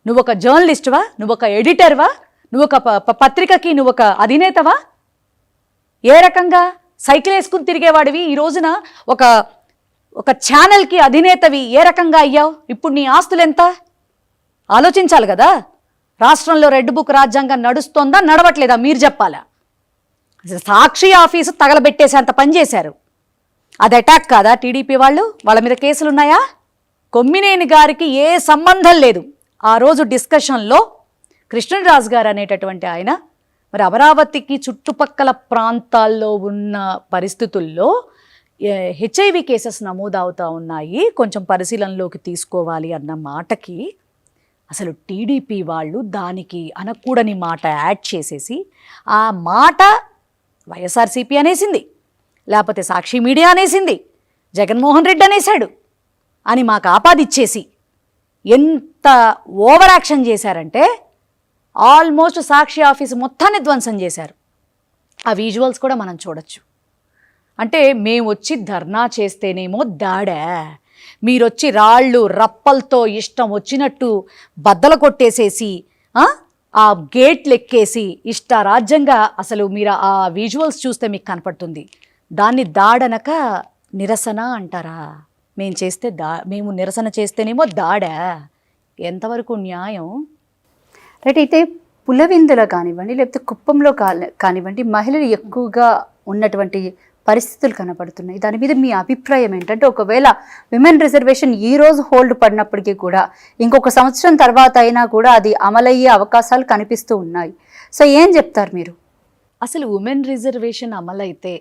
నువ్వు ఒక జర్నలిస్ట్వా, నువ్వు ఒక ఎడిటర్వా, నువ్వు ఒక పత్రికకి నువ్వు ఒక అధినేతవా? ఏ రకంగా సైకిల్ వేసుకుని తిరిగేవాడివి ఈ రోజున ఒక ఛానల్కి అధినేతవి ఏ రకంగా అయ్యావు? ఇప్పుడు నీ ఆస్తులు ఎంత ఆలోచించాలి కదా. రాష్ట్రంలో రెడ్ బుక్ రాజ్యాంగం నడుస్తోందా నడవట్లేదా మీరు చెప్పాలా? సాక్షి ఆఫీసు తగలబెట్టేసేంత పని చేశారు. అది అటాక్ కాదా? టీడీపీ వాళ్ళ మీద కేసులు ఉన్నాయా? కొమ్మినేని గారికి ఏ సంబంధం లేదు. ఆ రోజు డిస్కషన్లో కృష్ణరాజు గారు అనేటటువంటి ఆయన మరి అమరావతికి చుట్టుపక్కల ప్రాంతాల్లో ఉన్న పరిస్థితుల్లో హెచ్ఐవి కేసెస్ నమోదవుతూ ఉన్నాయి, కొంచెం పరిశీలనలోకి తీసుకోవాలి అన్న మాటకి అసలు టీడీపీ వాళ్ళు దానికి అనకూడని మాట యాడ్ చేసేసి ఆ మాట వైఎస్ఆర్సీపీ అనేసింది, లేకపోతే సాక్షి మీడియా అనేసింది, జగన్మోహన్ రెడ్డి అనేశాడు అని మాకు ఆపాదిచ్చేసి ఎంత ఓవర్ యాక్షన్ చేశారంటే ఆల్మోస్ట్ సాక్షి ఆఫీసు మొత్తాన్ని ధ్వంసం చేశారు. ఆ విజువల్స్ కూడా మనం చూడొచ్చు. అంటే మేము వచ్చి ధర్నా చేస్తేనేమో దాడా, మీరొచ్చి రాళ్ళు రప్పలతో ఇష్టం వచ్చినట్టు బద్దలు కొట్టేసేసి ఆ గేట్లు ఎక్కేసి ఇష్టారాజ్యంగా అసలు మీరు ఆ విజువల్స్ చూస్తే మీకు కనపడుతుంది. దాన్ని దాడనక నిరసన అంటారా? మేము నిరసన చేస్తేనేమో దాడా? ఎంతవరకు న్యాయం? రైట్. అయితే పులివెందులో కానివ్వండి, లేకపోతే కుప్పంలో కానివ్వండి, మహిళలు ఎక్కువగా ఉన్నటువంటి పరిస్థితులు కనపడుతున్నాయి. దాని మీద మీ అభిప్రాయం ఏంటంటే, ఒకవేళ విమెన్ రిజర్వేషన్ ఈ రోజు హోల్డ్ పడినప్పటికీ కూడా ఇంకొక సంవత్సరం తర్వాత అయినా కూడా అది అమలయ్యే అవకాశాలు కనిపిస్తూ ఉన్నాయి. సో ఏం చెప్తారు మీరు? అసలు ఉమెన్ రిజర్వేషన్ అమలైతే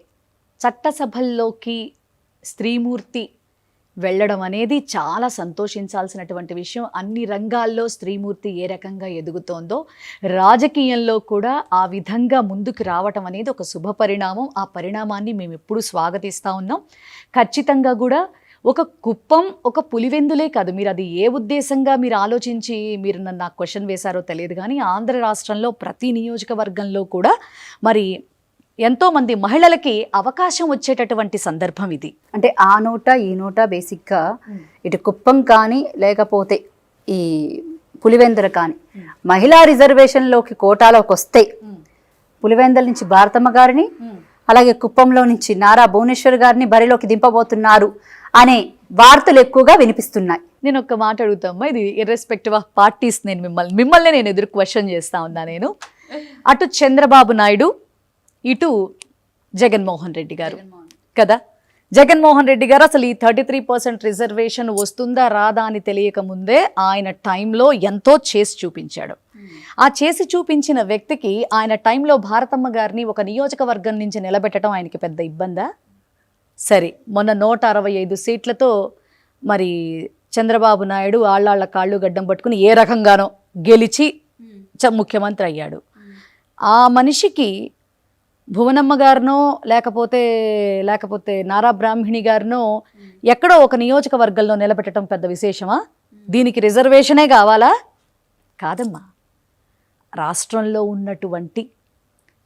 చట్టసభల్లోకి స్త్రీమూర్తి వెళ్ళడం అనేది చాలా సంతోషించాల్సినటువంటి విషయం. అన్ని రంగాల్లో స్త్రీమూర్తి ఏ రకంగా ఎదుగుతోందో రాజకీయంలో కూడా ఆ విధంగా ముందుకు రావటం అనేది ఒక శుభ పరిణామం. ఆ పరిణామాన్ని మేము ఎప్పుడూ స్వాగతిస్తూ ఉన్నాం. ఖచ్చితంగా కూడా ఒక కుప్పం, ఒక పులివెందులే కాదు, మీరు అది ఏ ఉద్దేశంగా మీరు ఆలోచించి మీరు నన్ను నాకు క్వశ్చన్ వేశారో తెలియదు, కానీ ఆంధ్ర రాష్ట్రంలో ప్రతి నియోజకవర్గంలో కూడా మరి ఎంతోమంది మహిళలకి అవకాశం వచ్చేటటువంటి సందర్భం ఇది. అంటే ఆ నోట ఈ నోట బేసిక్గా ఇటు కుప్పం కానీ లేకపోతే ఈ పులివెందుల కానీ మహిళా రిజర్వేషన్లోకి కోటాలోకి వస్తే పులివెందుల నుంచి భారతమ్మ గారిని, అలాగే కుప్పంలో నుంచి నారా భువనేశ్వర్ గారిని బరిలోకి దింపబోతున్నారు అనే వార్తలు ఎక్కువగా వినిపిస్తున్నాయి. నేను ఒక మాట అడుగుతామ్మా, ఇది ఇర్రెస్పెక్టివ్ ఆఫ్ పార్టీస్, నేను మిమ్మల్ని నేను ఎదురు క్వశ్చన్ చేస్తా ఉన్నా. నేను అటు చంద్రబాబు నాయుడు, ఇటు జగన్మోహన్ రెడ్డి గారు కదా. జగన్మోహన్ రెడ్డి గారు అసలు ఈ 33% రిజర్వేషన్ వస్తుందా రాదా అని తెలియక ముందే ఆయన టైంలో ఎంతో చేసి చూపించాడు. ఆ చేసి చూపించిన వ్యక్తికి ఆయన టైంలో భారతమ్మ గారిని ఒక నియోజకవర్గం నుంచి నిలబెట్టడం ఆయనకి పెద్ద ఇబ్బందా? సరే, మొన్న 165 సీట్లతో మరి చంద్రబాబు నాయుడు ఆళ్ళ కాళ్ళు గడ్డం పట్టుకుని ఏ రకంగానో గెలిచి ముఖ్యమంత్రి అయ్యాడు. ఆ మనిషికి భువనమ్మ గారినో లేకపోతే నారా బ్రాహ్మణి గారినో ఎక్కడో ఒక నియోజకవర్గంలో నిలబెట్టడం పెద్ద విశేషమా? దీనికి రిజర్వేషనే కావాలా? కాదమ్మా. రాష్ట్రంలో ఉన్నటువంటి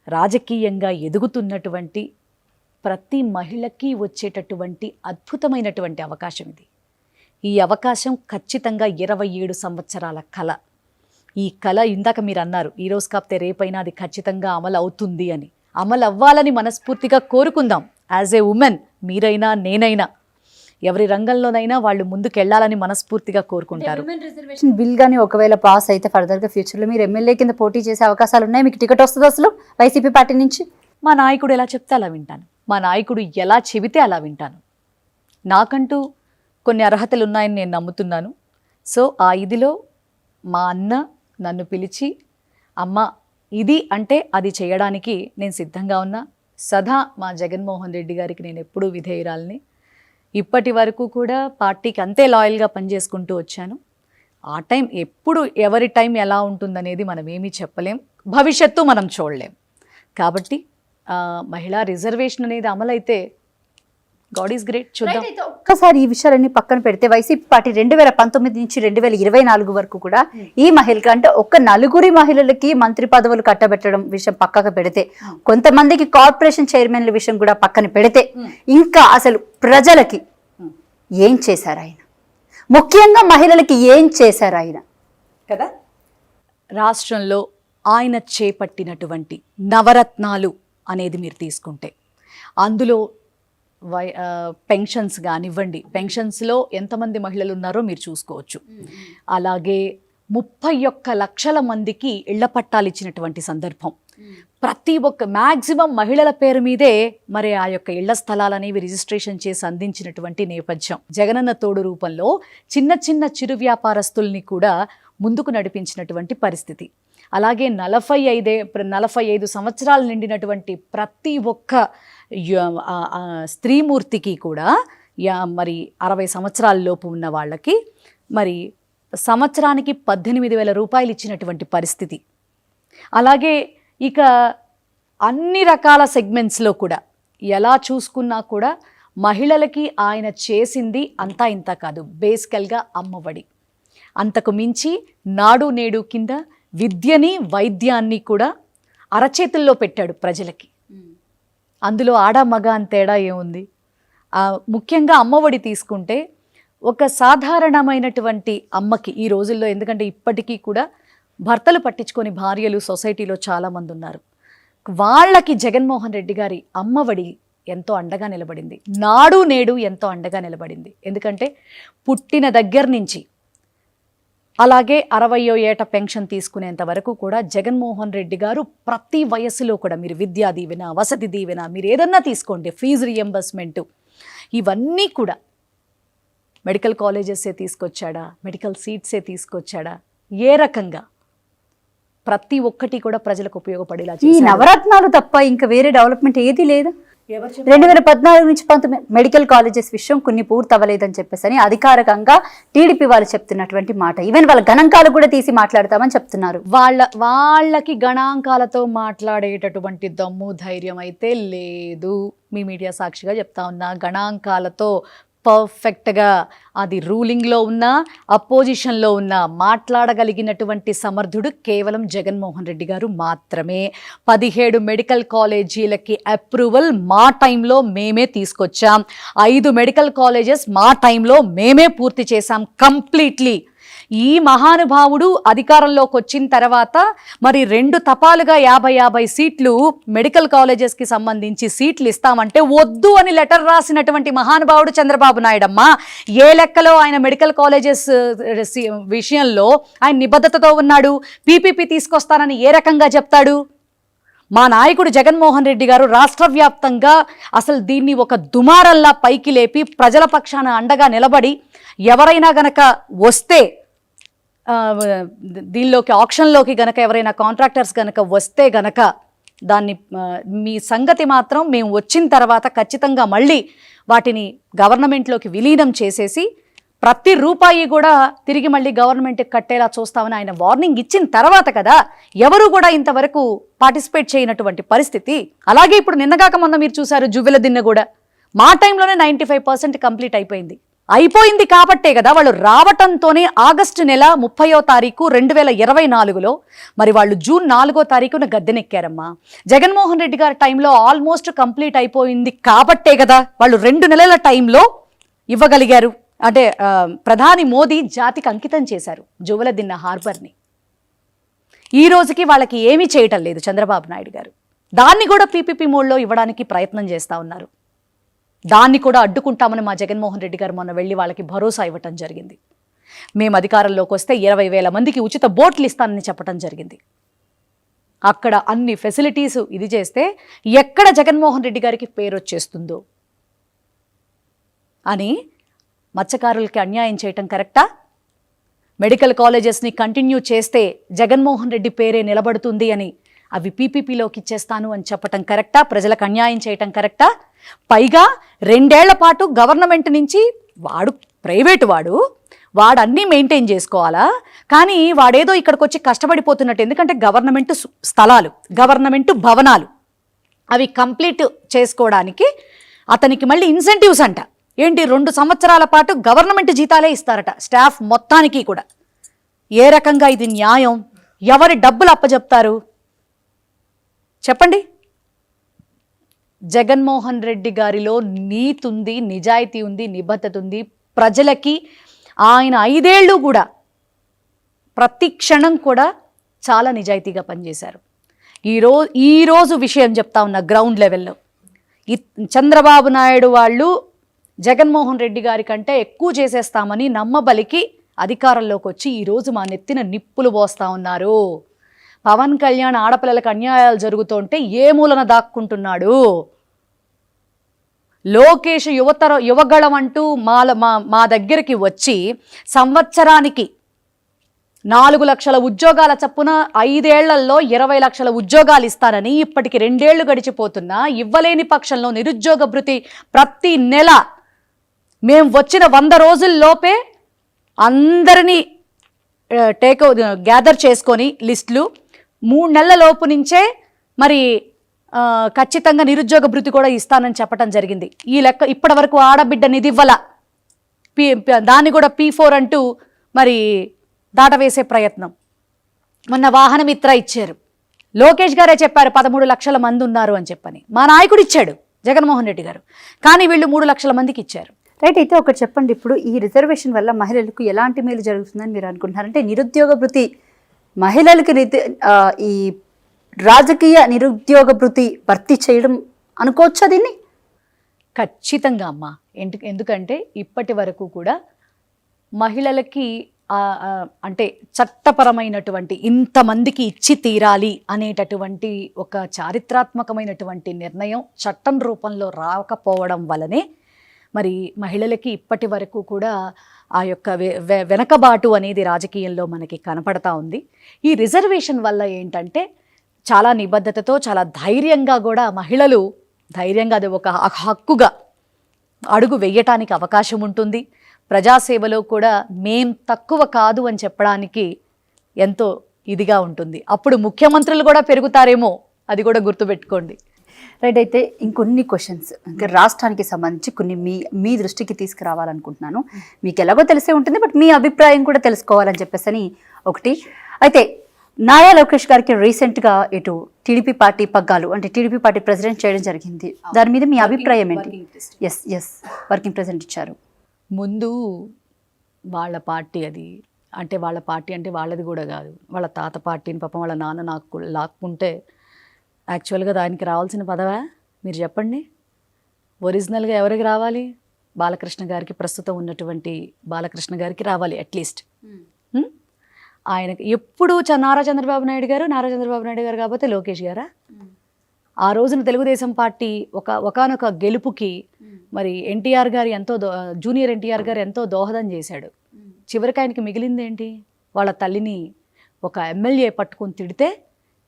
రాజకీయంగా ఎదుగుతున్నటువంటి ప్రతి మహిళకి వచ్చేటటువంటి అద్భుతమైనటువంటి అవకాశం ఇది. ఈ అవకాశం ఖచ్చితంగా 27 సంవత్సరాల కళ. ఈ కళ ఇందాక మీరు అన్నారు, ఈరోజు కాకపోతే రేపైనా అది ఖచ్చితంగా అమలు అవుతుంది అని. అమలు అవ్వాలని మనస్ఫూర్తిగా కోరుకుందాం. యాజ్ ఏ ఉమెన్ మీరైనా నేనైనా ఎవరి రంగంలోనైనా వాళ్ళు ముందుకెళ్లాలని మనస్ఫూర్తిగా కోరుకుంటారు. రిజర్వేషన్ బిల్ కానీ ఒకవేళ పాస్ అయితే ఫర్దర్గా ఫ్యూచర్లో మీరు ఎమ్మెల్యే కింద పోటీ చేసే అవకాశాలు ఉన్నాయి? మీకు టికెట్ వస్తుంది అసలు వైసీపీ పార్టీ నుంచి? మా నాయకుడు ఎలా చెప్తే అలా వింటాను, మా నాయకుడు ఎలా చెబితే అలా వింటాను. నాకంటూ కొన్ని అర్హతలు ఉన్నాయని నేను నమ్ముతున్నాను. సో ఆ ఇదిలో మా అన్న నన్ను పిలిచి అమ్మ ఇది అంటే అది చేయడానికి నేను సిద్ధంగా ఉన్నా. సదా మా జగన్మోహన్ రెడ్డి గారికి నేను ఎప్పుడూ విధేయురాలని. ఇప్పటి వరకు కూడా పార్టీకి అంతే లాయల్గా పనిచేసుకుంటూ వచ్చాను. ఆ టైం ఎప్పుడు ఎవరి టైం ఎలా ఉంటుందనేది మనం ఏమీ చెప్పలేం, భవిష్యత్తు మనం చూడలేం. కాబట్టి మహిళా రిజర్వేషన్ అనేది అమలైతే గాడ్ ఈస్ గ్రేట్, చూద్దాం. ఒక్కసారి ఈ విషయాలన్నీ పక్కన పెడితే వైసీపీ పార్టీ 2019 నుంచి 2024 వరకు కూడా ఈ మహిళకి అంటే ఒక్క 4 మహిళలకి మంత్రి పదవులు కట్టబెట్టడం విషయం పక్కకు పెడితే, కొంతమందికి కార్పొరేషన్ చైర్మన్ల విషయం కూడా పక్కన పెడితే, ఇంకా అసలు ప్రజలకి ఏం చేశారు ఆయన, ముఖ్యంగా మహిళలకి ఏం చేశారు ఆయన కదా? రాష్ట్రంలో ఆయన చేపట్టినటువంటి నవరత్నాలు అనేది మీరు తీసుకుంటే అందులో పెన్షన్స్ కానివ్వండి, పెన్షన్స్లో ఎంతమంది మహిళలు ఉన్నారో మీరు చూసుకోవచ్చు. అలాగే 31 లక్షల మందికి ఇళ్ల పట్టాలు ఇచ్చినటువంటి సందర్భం. ప్రతి ఒక్క మ్యాక్సిమం మహిళల పేరు మీదే మరి ఆ యొక్క ఇళ్ల స్థలాలు అనేవి రిజిస్ట్రేషన్ చేసి అందించినటువంటి నేపథ్యం. జగనన్న తోడు రూపంలో చిన్న చిన్న చిరు వ్యాపారస్తుల్ని కూడా ముందుకు నడిపించినటువంటి పరిస్థితి. అలాగే 45 సంవత్సరాలు నిండినటువంటి ప్రతి ఒక్క స్త్రీమూర్తికి కూడా మరి 60 సంవత్సరాల లోపు ఉన్న వాళ్ళకి మరి సంవత్సరానికి 18,000 రూపాయలు ఇచ్చినటువంటి పరిస్థితి. అలాగే ఇక అన్ని రకాల సెగ్మెంట్స్లో కూడా ఎలా చూసుకున్నా కూడా మహిళలకి ఆయన చేసింది అంతా ఇంత కాదు. బేసికల్గా అమ్మఒడి, అంతకు మించి నాడు నేడు కింద విద్యని వైద్యాన్ని కూడా అరచేతుల్లో పెట్టాడు ప్రజలకి. అందులో ఆడ మగ అని తేడా ఏముంది? ముఖ్యంగా అమ్మఒడి తీసుకుంటే ఒక సాధారణమైనటువంటి అమ్మకి ఈ రోజుల్లో, ఎందుకంటే ఇప్పటికీ కూడా భర్తలు పట్టించుకొని భార్యలు సొసైటీలో చాలామంది ఉన్నారు, వాళ్ళకి జగన్మోహన్ రెడ్డి గారి అమ్మఒడి ఎంతో అండగా నిలబడింది. నాడు నేడు ఎంతో అండగా నిలబడింది. ఎందుకంటే పుట్టిన దగ్గర నుంచి అలాగే 60వ ఏట పెన్షన్ తీసుకునేంత వరకు కూడా జగన్మోహన్ రెడ్డి గారు ప్రతి వయసులో కూడా, మీరు విద్యా దీవెన, వసతి దీవెన, మీరు ఏదన్నా తీసుకోండి, ఫీజు రియంబర్స్మెంటు, ఇవన్నీ కూడా మెడికల్ కాలేజెసే తీసుకొచ్చాడా, మెడికల్ సీట్సే తీసుకొచ్చాడా, ఏ రకంగా ప్రతి ఒక్కటి కూడా ప్రజలకు ఉపయోగపడేలా ఈ నవరత్నాలు తప్ప ఇంకా వేరే డెవలప్మెంట్ ఏది లేదా? 2014 నుంచి 19 మెడికల్ కాలేజెస్ విషయం కొన్ని పూర్తి అవ్వలేదని చెప్పేసి అధికారికంగా టీడీపీ వాళ్ళు చెప్తున్నటువంటి మాట. ఈవెన్ వాళ్ళ గణాంకాలు కూడా తీసి మాట్లాడతామని చెప్తున్నారు. వాళ్ళకి గణాంకాలతో మాట్లాడేటటువంటి దమ్ము ధైర్యం అయితే లేదు. మీ మీడియా సాక్షిగా చెప్తా ఉన్నా, గణాంకాలతో పర్ఫెక్ట్గా అది రూలింగ్లో ఉన్నా అపోజిషన్లో ఉన్నా మాట్లాడగలిగినటువంటి సమర్థుడు కేవలం జగన్మోహన్ రెడ్డి గారు మాత్రమే. 17 మెడికల్ కాలేజీలకి అప్రూవల్ మా టైంలో మేమే తీసుకొచ్చాం. 5 మెడికల్ కాలేజెస్ మా టైంలో మేమే పూర్తి చేశాం కంప్లీట్లీ. ఈ మహానుభావుడు అధికారంలోకి వచ్చిన తర్వాత మరి 2 తపాలుగా 50 సీట్లు మెడికల్ కాలేజెస్కి సంబంధించి సీట్లు ఇస్తామంటే వద్దు అని లెటర్ రాసినటువంటి మహానుభావుడు చంద్రబాబు నాయుడమ్మ. ఏ లెక్కలో ఆయన మెడికల్ కాలేజెస్ విషయంలో ఆయన నిబద్ధతతో ఉన్నాడు? పీపీపీ తీసుకొస్తానని ఏ రకంగా చెప్తాడు? మా నాయకుడు జగన్మోహన్ రెడ్డి గారు రాష్ట్ర వ్యాప్తంగా అసలు దీన్ని ఒక దుమారల్లా పైకి లేపి ప్రజల పక్షాన అండగా నిలబడి, ఎవరైనా గనక వస్తే దీనిలోకి ఆప్షన్లోకి గనక ఎవరైనా కాంట్రాక్టర్స్ గనక వస్తే గనక దాన్ని మీ సంగతి మాత్రం మేము వచ్చిన తర్వాత ఖచ్చితంగా మళ్ళీ వాటిని గవర్నమెంట్లోకి విలీనం చేసేసి ప్రతి రూపాయి కూడా తిరిగి మళ్ళీ గవర్నమెంట్కి కట్టేలా చూస్తామని ఆయన వార్నింగ్ ఇచ్చిన తర్వాత కదా ఎవరు కూడా ఇంతవరకు పార్టిసిపేట్ చేయనటువంటి పరిస్థితి. అలాగే ఇప్పుడు నిన్నగాక మొన్న మీరు చూసారు జువ్వెల దిన్నె కూడా మా టైంలోనే 95% కంప్లీట్ అయిపోయింది కాబట్టే కదా వాళ్ళు రావటంతోనే ఆగస్టు నెల 30వ తారీఖు 2024లో మరి వాళ్ళు జూన్ 4వ తారీఖున గద్దెనెక్కారమ్మా. జగన్మోహన్ రెడ్డి గారి టైంలో ఆల్మోస్ట్ కంప్లీట్ అయిపోయింది కాబట్టే కదా వాళ్ళు 2 నెలల టైంలో ఇవ్వగలిగారు. అంటే ప్రధాని మోదీ జాతికి అంకితం చేశారు జువ్వెల దిన్నె హార్బర్ని. ఈ రోజుకి వాళ్ళకి ఏమీ చేయటం లేదు చంద్రబాబు నాయుడు గారు. దాన్ని కూడా పీపీపీ మోడ్లో ఇవ్వడానికి ప్రయత్నం చేస్తూ ఉన్నారు. దాన్ని కూడా అడ్డుకుంటామని మా జగన్మోహన్ రెడ్డి గారు మొన్న వెళ్ళి వాళ్ళకి భరోసా ఇవ్వటం జరిగింది. మేము అధికారంలోకి వస్తే 20,000 మందికి ఉచిత బోట్లు ఇస్తానని చెప్పడం జరిగింది. అక్కడ అన్ని ఫెసిలిటీస్ ఇది చేస్తే ఎక్కడ జగన్మోహన్ రెడ్డి గారికి పేరు వచ్చేస్తుందో అని మత్స్యకారులకి అన్యాయం చేయటం కరెక్టా? మెడికల్ కాలేజెస్ని కంటిన్యూ చేస్తే జగన్మోహన్ రెడ్డి పేరే నిలబడుతుంది అని అవి పీపీపీలోకి ఇచ్చేస్తాను అని చెప్పటం కరెక్టా? ప్రజలకు అన్యాయం చేయటం కరెక్టా? పైగా 2 ఏళ్ల పాటు గవర్నమెంట్ నుంచి వాడు ప్రైవేటు వాడు అన్నీ మెయింటైన్ చేసుకోవాలా? కానీ వాడేదో ఇక్కడికి వచ్చి కష్టపడిపోతున్నట్టు. ఎందుకంటే గవర్నమెంట్ స్థలాలు, గవర్నమెంట్ భవనాలు అవి కంప్లీట్ చేసుకోవడానికి అతనికి మళ్ళీ ఇన్సెంటివ్స్ అంట. ఏంటి, 2 సంవత్సరాల పాటు గవర్నమెంట్ జీతాలే ఇస్తారట స్టాఫ్ మొత్తానికి కూడా. ఏ రకంగా ఇది న్యాయం? ఎవరి డబ్బులు అప్పచెప్తారు చెప్పండి? జగన్మోహన్ రెడ్డి గారిలో నీతి ఉంది, నిజాయితీ ఉంది, నిబద్ధత ఉంది. ప్రజలకి ఆయన 5 ఏళ్ళు కూడా ప్రతి క్షణం కూడా చాలా నిజాయితీగా పనిచేశారు. ఈరోజు విషయం చెప్తా ఉన్న గ్రౌండ్ లెవెల్లో చంద్రబాబు నాయుడు వాళ్ళు జగన్మోహన్ రెడ్డి గారి కంటే ఎక్కువ చేసేస్తామని నమ్మబలికి అధికారంలోకి వచ్చి ఈరోజు మా నెత్తిన నిప్పులు పోస్తా ఉన్నారు. పవన్ కళ్యాణ్ ఆడపిల్లలకు అన్యాయాలు జరుగుతుంటే ఏ మూలన దాక్కుంటున్నాడు? లోకేష్ యువగళం అంటూ మా దగ్గరికి వచ్చి సంవత్సరానికి 4 లక్షల ఉద్యోగాల చప్పున 5 ఏళ్లలో 20 లక్షల ఉద్యోగాలు ఇస్తానని ఇప్పటికి 2 ఏళ్లు గడిచిపోతున్నా ఇవ్వలేని పక్షంలో నిరుద్యోగ భృతి ప్రతి నెల మేము వచ్చిన 100 రోజుల్లోపే అందరినీ గ్యాదర్ చేసుకొని లిస్టులు 3 నెలల లోపు నుంచే మరి ఖచ్చితంగా నిరుద్యోగ భృతి కూడా ఇస్తానని చెప్పడం జరిగింది. ఈ లెక్క ఇప్పటి వరకు ఆడబిడ్డ నిధి ఇవ్వాల, దాన్ని కూడా P4 అంటూ మరి దాటవేసే ప్రయత్నం. మొన్న వాహన మిత్ర ఇచ్చారు. లోకేష్ గారే చెప్పారు 13 లక్షల మంది ఉన్నారు అని చెప్పని. మా నాయకుడు ఇచ్చాడు జగన్మోహన్ రెడ్డి గారు. కానీ వీళ్ళు 3 లక్షల మందికి ఇచ్చారు. రైట్. అయితే ఒకటి చెప్పండి, ఇప్పుడు ఈ రిజర్వేషన్ వల్ల మహిళలకు ఎలాంటి మేలు జరుగుతుందని మీరు అనుకుంటున్నారు? అంటే నిరుద్యోగ భృతి మహిళలకి ఈ రాజకీయ నిరుద్యోగ భృతి భర్తీ చేయడం అనుకోవచ్చా దీన్ని? ఖచ్చితంగా అమ్మా. ఎందుకంటే ఇప్పటి వరకు కూడా మహిళలకి అంటే చట్టపరమైనటువంటి ఇంతమందికి ఇచ్చి తీరాలి అనేటటువంటి ఒక చారిత్రాత్మకమైనటువంటి నిర్ణయం చట్టం రూపంలో రాకపోవడం వలనే మరి మహిళలకి ఇప్పటి వరకు కూడా ఆ యొక్క వెనకబాటు అనేది రాజకీయంలో మనకి కనపడతా ఉంది. ఈ రిజర్వేషన్ వల్ల ఏంటంటే చాలా నిబద్ధతతో చాలా ధైర్యంగా కూడా మహిళలు ధైర్యంగా అది ఒక హక్కుగా అడుగు వేయటానికి అవకాశం ఉంటుంది. ప్రజాసేవలో కూడా మేం తక్కువ కాదు అని చెప్పడానికి ఎంతో ఇదిగా ఉంటుంది. అప్పుడు ముఖ్యమంత్రులు కూడా పెరుగుతారేమో, అది కూడా గుర్తుపెట్టుకోండి. రైట్. అయితే ఇంకొన్ని క్వశ్చన్స్ ఇంకా రాష్ట్రానికి సంబంధించి కొన్ని మీ దృష్టికి తీసుకురావాలనుకుంటున్నాను. మీకు ఎలాగో తెలిసే ఉంటుంది, బట్ మీ అభిప్రాయం కూడా తెలుసుకోవాలని చెప్పేసి ఒకటి. అయితే నారా లోకేష్ గారికి రీసెంట్గా ఇటు టీడీపీ పార్టీ పగ్గాలు అంటే టీడీపీ పార్టీ ప్రెసిడెంట్ చేయడం జరిగింది. దాని మీద మీ అభిప్రాయం ఏంటి? ఎస్ వర్కింగ్ ప్రెసిడెంట్ ఇచ్చారు. ముందు వాళ్ళ పార్టీ అది అంటే వాళ్ళ పార్టీ అంటే వాళ్ళది కూడా కాదు, వాళ్ళ తాత పార్టీని పాపం వాళ్ళ నాన్న నాకు లాక్కుంటే యాక్చువల్గా దానికి రావాల్సిన పదవా మీరు చెప్పండి? ఒరిజినల్గా ఎవరికి రావాలి? బాలకృష్ణ గారికి, ప్రస్తుతం ఉన్నటువంటి బాలకృష్ణ గారికి రావాలి అట్లీస్ట్. ఆయనకి ఎప్పుడు నారా చంద్రబాబు నాయుడు గారు కాకపోతే లోకేష్ గారా? ఆ రోజున తెలుగుదేశం పార్టీ ఒకానొక గెలుపుకి మరి ఎన్టీఆర్ గారు జూనియర్ ఎన్టీఆర్ గారు ఎంతో దోహదం చేశాడు. చివరికి ఆయనకి మిగిలిందేంటి? వాళ్ళ తల్లిని ఒక ఎమ్మెల్యే పట్టుకొని తిడితే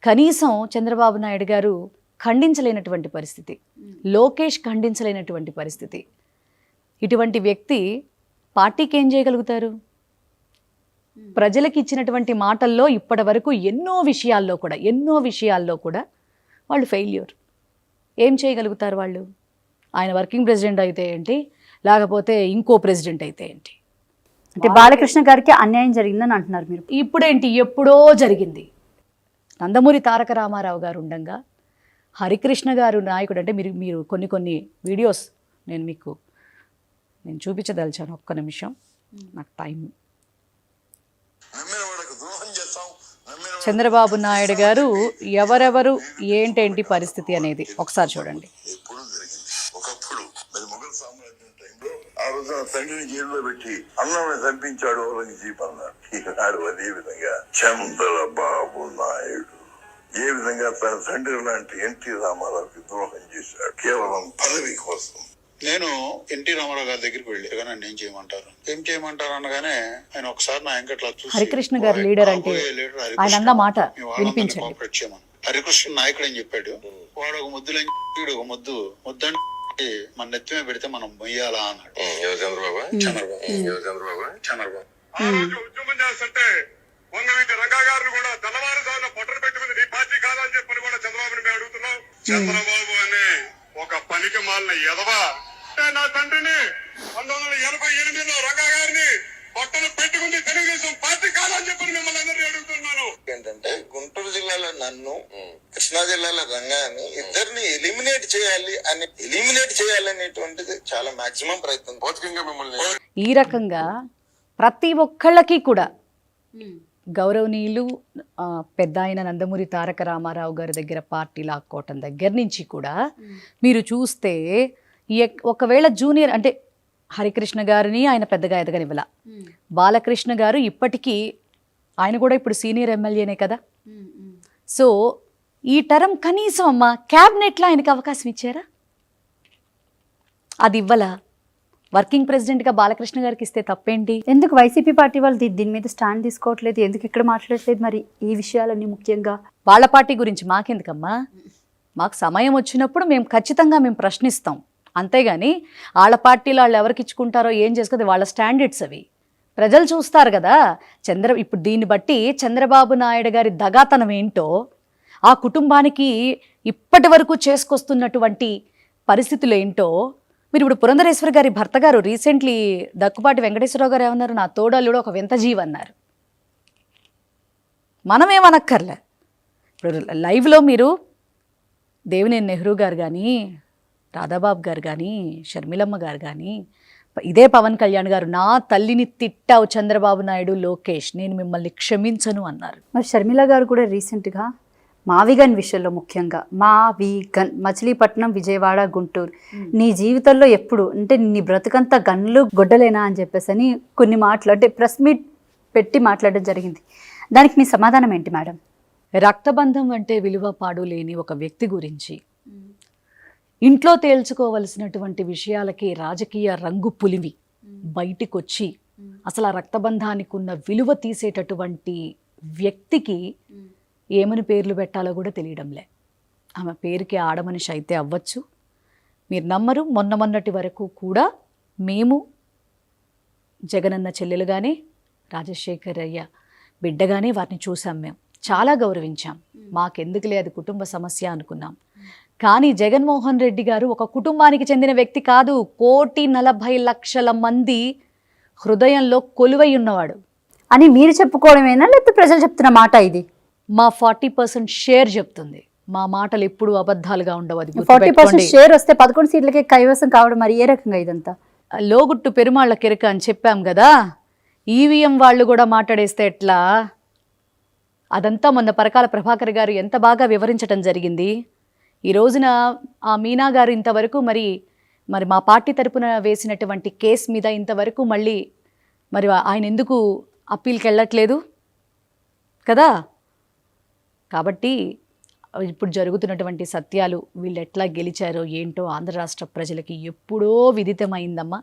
కనీసం చంద్రబాబు నాయుడు గారు ఖండించలేనటువంటి పరిస్థితి, లోకేష్ ఖండించలేనటువంటి పరిస్థితి. ఇటువంటి వ్యక్తి పార్టీకి ఏం చేయగలుగుతారు? ప్రజలకు ఇచ్చినటువంటి మాటల్లో ఇప్పటి వరకు ఎన్నో విషయాల్లో కూడా వాళ్ళు ఫెయిల్యూర్. ఏం చేయగలుగుతారు వాళ్ళు? ఆయన వర్కింగ్ ప్రెసిడెంట్ అయితే ఏంటి, లేకపోతే ఇంకో ప్రెసిడెంట్ అయితే ఏంటి? అంటే బాలకృష్ణ గారికి అన్యాయం జరిగిందని అంటున్నారు మీరు. ఇప్పుడేంటి, ఎప్పుడో జరిగింది. నందమూరి తారక రామారావు గారు ఉండగా హరికృష్ణ గారు నాయకుడు. అంటే మీరు కొన్ని వీడియోస్ నేను చూపించదలిచాను. ఒక్క నిమిషం, నాకు టైం. చంద్రబాబు నాయుడు గారు ఎవరెవరు ఏంటేంటి పరిస్థితి అనేది ఒకసారి చూడండి. ఆ రోజున తండ్రిని జైల్లో పెట్టి అన్నని చంపించాడు ఔరంగజీబ్ అన్నాడు. ఈనాడు అదే విధంగా చంద్రబాబు నాయుడు ఏ విధంగా విధంగా తన తండ్రి లాంటి ఎన్టీ రామారావుకి ద్రోహం చేశాడు కేవలం పదవి కోసం. నేను ఎన్టీ రామారావు గారి దగ్గరికి వెళ్ళి నన్ను ఏం చేయమంటారు అనగానే ఆయన ఒకసారి నా వెంకట్లా చూసి హరికృష్ణ గారు లీడర్ అంటే ఆయన అన్న మాట వినిపించండి. కోఆపరేట్ చేయమని హరికృష్ణ నాయకుడు అని చెప్పాడు. వాడు ఒక ముద్దులు ఒక ముద్దంటే మన నెత్తిమే పెడితే మనం మొయ్యాలా అన్నాడు. చంద్రబాబు ఉద్యమం చేస్తుంటే వంగవీటి రంగా గారిని కూడా తెల్లవారుజామున పొట్టలు పెట్టుకుని నీ పార్టీ కాదని చెప్పని కూడా చంద్రబాబుని మేము అడుగుతున్నాం. చంద్రబాబు అనే ఒక పనికి మాలిన ఎదవా నా తండ్రిని 1988లో రంగా గారిని పొట్టలు పెట్టుకుని తెలుగుదేశం పార్టీ కాదని చెప్పని మిమ్మల్ని అందరినీ అడుగుతున్నాను. ఏంటంటే గుంటూరు జిల్లాలో నన్ను, కృష్ణా జిల్లాలో రంగాన్ని ఇద్దరిని ఎలిమినేట్ చేయాలనేటువంటిది చాలా మాక్సిమం ప్రయత్నం. భౌతికంగా మిమ్మల్ని ఈ రకంగా ప్రతి ఒక్కళ్ళకి కూడా గౌరవనీయులు పెద్ద ఆయన నందమూరి తారక రామారావు గారి దగ్గర పార్టీ లాక్కోవటం దగ్గర నుంచి కూడా మీరు చూస్తే ఒకవేళ జూనియర్ అంటే హరికృష్ణ గారిని ఆయన పెద్దగా ఎదగనివ్వాల. బాలకృష్ణ గారు ఇప్పటికీ ఆయన కూడా ఇప్పుడు సీనియర్ ఎమ్మెల్యేనే కదా. సో ఈ టర్మ్ కనీసం అమ్మ క్యాబినెట్లో ఆయనకి అవకాశం ఇచ్చారా? అది ఇవ్వాలా? వర్కింగ్ ప్రెసిడెంట్గా బాలకృష్ణ గారికి ఇస్తే తప్పేంటి? ఎందుకు వైసీపీ పార్టీ వాళ్ళు దీని మీద స్టాండ్ తీసుకోవట్లేదు? ఎందుకు ఇక్కడ మాట్లాడట్లేదు మరి ఈ విషయాలన్నీ? ముఖ్యంగా వాళ్ళ పార్టీ గురించి మాకెందుకమ్మా? మాకు సమయం వచ్చినప్పుడు మేము ఖచ్చితంగా ప్రశ్నిస్తాం. అంతేగాని వాళ్ళ పార్టీలో వాళ్ళు ఎవరికి ఇచ్చుకుంటారో ఏం చేసుకుంది వాళ్ళ స్టాండర్డ్స్ అవి ప్రజలు చూస్తారు కదా. ఇప్పుడు దీన్ని బట్టి చంద్రబాబు నాయుడు గారి దగాతనం ఏంటో, ఆ కుటుంబానికి ఇప్పటి వరకు చేసుకొస్తున్నటువంటి పరిస్థితులు ఏంటో మీరు ఇప్పుడు పురంధరేశ్వరి గారి భర్త గారు రీసెంట్లీ దక్కుపాటి వెంకటేశ్వరరావు గారు ఏమన్నారు? నా తోడల్లుడు ఒక వింత జీవి అన్నారు. మనమేమనక్కర్లే. ఇప్పుడు లైవ్లో మీరు దేవినేని నెహ్రూ గారు కానీ, రాధాబాబు గారు కానీ, షర్మిలమ్మ గారు కానీ, ఇదే పవన్ కళ్యాణ్ గారు నా తల్లిని తిట్టావు చంద్రబాబు నాయుడు, లోకేష్, నేను మిమ్మల్ని క్షమించను అన్నారు. మరి షర్మిల గారు కూడా రీసెంట్గా మావిగన్ విషయంలో, ముఖ్యంగా మావిగన్ మచిలీపట్నం, విజయవాడ, గుంటూరు, నీ జీవితంలో ఎప్పుడు అంటే నీ బ్రతుకంతా గన్లు గొడ్డలేనా అని చెప్పేసి అని కొన్ని మాటలు అంటే ప్రెస్ మీట్ పెట్టి మాట్లాడడం జరిగింది. దానికి మీ సమాధానం ఏంటి మేడం? రక్తబంధం అంటే విలువ పాడు లేని ఒక వ్యక్తి గురించి ఇంట్లో తేల్చుకోవలసినటువంటి విషయాలకి రాజకీయ రంగు పులివి బయటికొచ్చి అసలు ఆ రక్తబంధానికి ఉన్న విలువ తీసేటటువంటి వ్యక్తికి ఏమని పేర్లు పెట్టాలో కూడా తెలియడంలే. ఆమె పేరుకి ఆడమనిషి అయితే అవ్వచ్చు. మీరు నమ్మరు, మొన్నటి వరకు కూడా మేము జగనన్న చెల్లెలుగానే, రాజశేఖరయ్య బిడ్డగానే వారిని చూసాం. మేము చాలా గౌరవించాం. మాకెందుకులే, అది కుటుంబ సమస్య అనుకున్నాం. కానీ జగన్మోహన్ రెడ్డి గారు ఒక కుటుంబానికి చెందిన వ్యక్తి కాదు. 1,40,00,000 మంది హృదయంలో కొలువై ఉన్నవాడు అని మీరు చెప్పుకోవడమేనా, లేకపోతే ప్రజలు చెప్తున్న మాట ఇది? మా 40% షేర్ చెప్తుంది. మా మాటలు ఎప్పుడు అబద్ధాలుగా ఉండవు. అది 40% షేర్ వస్తే 11 సీట్లకే కైవసం కావడం మరి ఏ రకంగా ఇదంతా? లోగుట్టు పెరుమాళ్ళ కిరక అని చెప్పాం కదా. ఈవీఎం వాళ్ళు కూడా మాట్లాడేస్తే ఎట్లా? అదంతా మొన్న పరకాల ప్రభాకర్ గారు ఎంత బాగా వివరించడం జరిగింది. ఈ రోజున ఆ మీనా గారు ఇంతవరకు మరి మా పార్టీ తరపున వేసినటువంటి కేసు మీద ఇంతవరకు మళ్ళీ మరి ఆయన ఎందుకు అప్పీల్కి వెళ్ళట్లేదు కదా. కాబట్టి ఇప్పుడు జరుగుతున్నటువంటి సత్యాలు వీళ్ళు ఎట్లా గెలిచారో ఏంటో ఆంధ్ర రాష్ట్ర ప్రజలకి ఎప్పుడో విదితమైందమ్మా.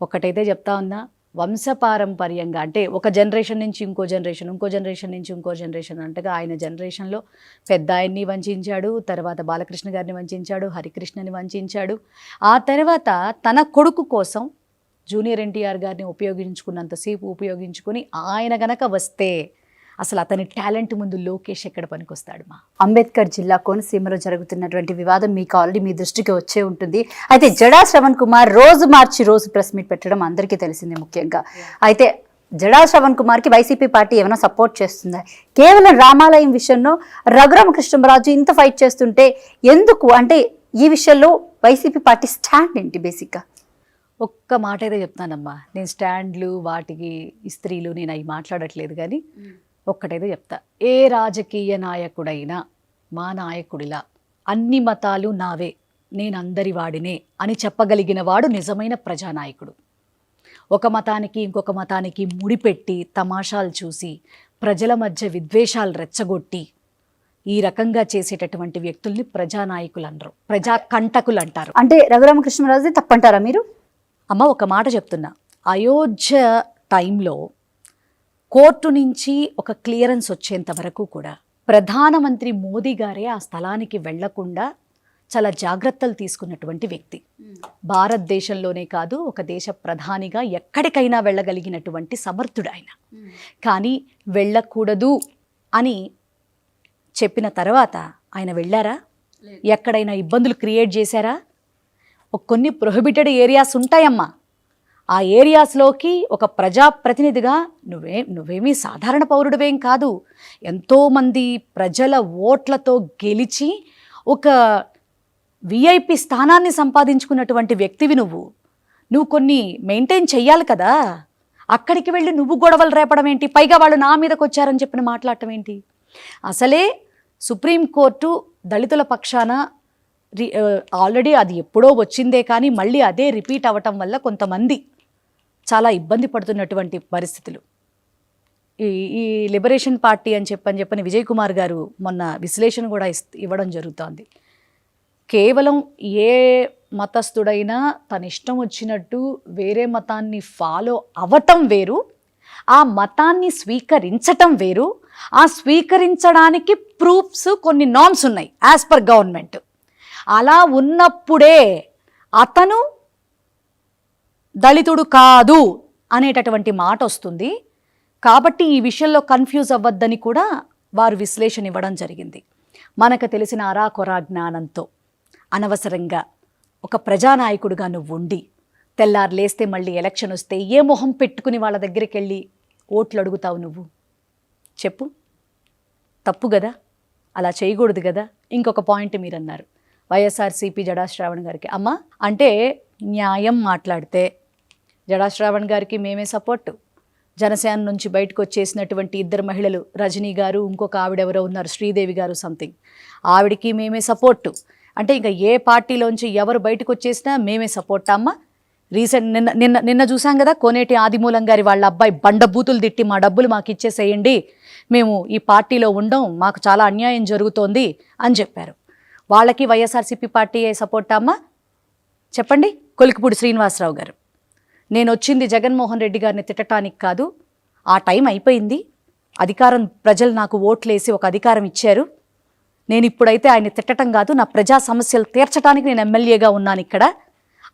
ఒక్కటైతే చెప్తా ఉన్నా, వంశపారంపర్యంగా అంటే ఒక జనరేషన్ నుంచి ఇంకో జనరేషన్, ఇంకో జనరేషన్ నుంచి ఇంకో జనరేషన్ అంటగా ఆయన జనరేషన్లో పెద్ద ఆయన్ని వంచాడు, తర్వాత బాలకృష్ణ గారిని వంచాడు, హరికృష్ణని వంచాడు. ఆ తర్వాత తన కొడుకు కోసం జూనియర్ ఎన్టీఆర్ గారిని ఉపయోగించుకున్నంతసేపు ఉపయోగించుకొని ఆయన గనక వస్తే అసలు అతని టాలెంట్ ముందు లోకేష్ ఎక్కడ పనికొస్తాడు? మా అంబేద్కర్ జిల్లా కోనసీమలో జరుగుతున్నటువంటి వివాదం మీకు ఆల్రెడీ మీ దృష్టికి వచ్చే ఉంటుంది. అయితే జడా శ్రవణ్ కుమార్ రోజు మార్చి రోజు ప్రెస్ మీట్ పెట్టడం అందరికీ తెలిసిందే. ముఖ్యంగా అయితే జడా శ్రవణ్ కుమార్కి వైసీపీ పార్టీ ఏమైనా సపోర్ట్ చేస్తుందా? కేవలం రామాలయం విషయంలో రఘురామకృష్ణరాజు ఇంత ఫైట్ చేస్తుంటే ఎందుకు అంటే ఈ విషయంలో వైసీపీ పార్టీ స్టాండ్ ఏంటి? బేసిక్గా ఒక్క మాట అయితే చెప్తానమ్మా, నేను స్టాండ్లు వాటికి ఇస్త్రీలు నేను అవి మాట్లాడట్లేదు. కానీ ఒక్కటైతే చెప్తా, ఏ రాజకీయ నాయకుడైనా మా నాయకుడిలా అన్ని మతాలు నావే, నేను అందరి వాడినే అని చెప్పగలిగిన వాడు నిజమైన ప్రజానాయకుడు. ఒక మతానికి ఇంకొక మతానికి ముడిపెట్టి తమాషాలు చూసి ప్రజల మధ్య విద్వేషాలు రెచ్చగొట్టి ఈ రకంగా చేసేటటువంటి వ్యక్తుల్ని ప్రజానాయకులు అనరు, ప్రజా కంటకులు అంటారు. అంటే రఘురామకృష్ణరాజుది తప్పంటారా మీరు? అమ్మ ఒక మాట చెప్తున్నా, అయోధ్య టైంలో కోర్టు నుంచి ఒక క్లియరెన్స్ వచ్చేంత వరకు కూడా ప్రధానమంత్రి మోదీ గారే ఆ స్థలానికి వెళ్లకుండా చాలా జాగ్రత్తలు తీసుకున్నటువంటి వ్యక్తి. భారతదేశంలోనే కాదు, ఒక దేశ ప్రధానిగా ఎక్కడికైనా వెళ్ళగలిగినటువంటి సమర్థుడు ఆయన. కానీ వెళ్ళకూడదు అని చెప్పిన తర్వాత ఆయన వెళ్ళారా? ఎక్కడైనా ఇబ్బందులు క్రియేట్ చేశారా? కొన్ని ప్రొహిబిటెడ్ ఏరియాస్ ఉంటాయమ్మా, ఆ ఏరియాస్లోకి ఒక ప్రజాప్రతినిధిగా నువ్వేమీ సాధారణ పౌరుడివేం కాదు, ఎంతోమంది ప్రజల ఓట్లతో గెలిచి ఒక విఐపి స్థానాన్ని సంపాదించుకున్నటువంటి వ్యక్తివి నువ్వు కొన్ని మెయింటైన్ చెయ్యాలి కదా. అక్కడికి వెళ్ళి నువ్వు గొడవలు రేపడం ఏంటి? పైగా వాళ్ళు నా మీదకి వచ్చారని చెప్పిన మాట్లాడటం ఏంటి? అసలే సుప్రీంకోర్టు దళితుల పక్షాన ఆల్రెడీ అది ఎప్పుడో వచ్చిందే, కానీ మళ్ళీ అదే రిపీట్ అవ్వటం వల్ల కొంతమంది చాలా ఇబ్బంది పడుతున్నటువంటి పరిస్థితులు. ఈ లిబరేషన్ పార్టీ అని చెప్పని విజయ్ కుమార్ గారు మొన్న విశ్లేషణ కూడా ఇవ్వడం జరుగుతోంది. కేవలం ఏ మతస్థుడైనా తన ఇష్టం వచ్చినట్టు వేరే మతాన్ని ఫాలో అవ్వటం వేరు, ఆ మతాన్ని స్వీకరించటం వేరు. ఆ స్వీకరించడానికి ప్రూఫ్స్, కొన్ని నార్మ్స్ ఉన్నాయి యాజ్ పర్ గవర్నమెంట్. అలా ఉన్నప్పుడే అతను దళితుడు కాదు అనేటటువంటి మాట వస్తుంది. కాబట్టి ఈ విషయంలో కన్ఫ్యూజ్ అవ్వద్దని కూడా వారు విశ్లేషణ ఇవ్వడం జరిగింది. మనకు తెలిసిన అరాకొరా జ్ఞానంతో అనవసరంగా ఒక ప్రజానాయకుడిగా నువ్వు ఉండి తెల్లారు లేస్తే మళ్ళీ ఎలక్షన్ వస్తే ఏ మొహం పెట్టుకుని వాళ్ళ దగ్గరికి వెళ్ళి ఓట్లు అడుగుతావు నువ్వు? చెప్పు, తప్పు కదా, అలా చేయకూడదు కదా. ఇంకొక పాయింట్ మీరు అన్నారు వైఎస్ఆర్సీపీ జడా శ్రావణ్ గారికి. అమ్మ అంటే న్యాయం మాట్లాడితే జడా శ్రావణ్ గారికి మేమే సపోర్టు. జనసేన నుంచి బయటకు వచ్చేసినటువంటి ఇద్దరు మహిళలు, రజనీ గారు, ఇంకొక ఆవిడెవరో ఉన్నారు శ్రీదేవి గారు సంథింగ్, ఆవిడికి మేమే సపోర్టు. అంటే ఇంకా ఏ పార్టీలోంచి ఎవరు బయటకు వచ్చేసినా మేమే సపోర్ట్ అమ్మ. రీసెంట్ నిన్న చూసాం కదా, కోనేటి ఆదిమూలం గారి వాళ్ళ అబ్బాయి బండబూతులు తిట్టి మా డబ్బులు మాకు ఇచ్చేసేయండి, మేము ఈ పార్టీలో ఉండం, మాకు చాలా అన్యాయం జరుగుతోంది అని చెప్పారు. వాళ్ళకి వైఎస్ఆర్సీపీ పార్టీ సపోర్ట్ అమ్మ చెప్పండి. కొలికిపూడి శ్రీనివాసరావు గారు, నేను వచ్చింది జగన్మోహన్ రెడ్డి గారిని తిట్టడానికి కాదు, ఆ టైం అయిపోయింది, అధికారం ప్రజలు నాకు ఓట్లేసి ఒక అధికారం ఇచ్చారు, నేను ఇప్పుడైతే ఆయన్ని తిట్టడం కాదు, నా ప్రజా సమస్యలు తీర్చడానికి నేను ఎమ్మెల్యేగా ఉన్నాను ఇక్కడ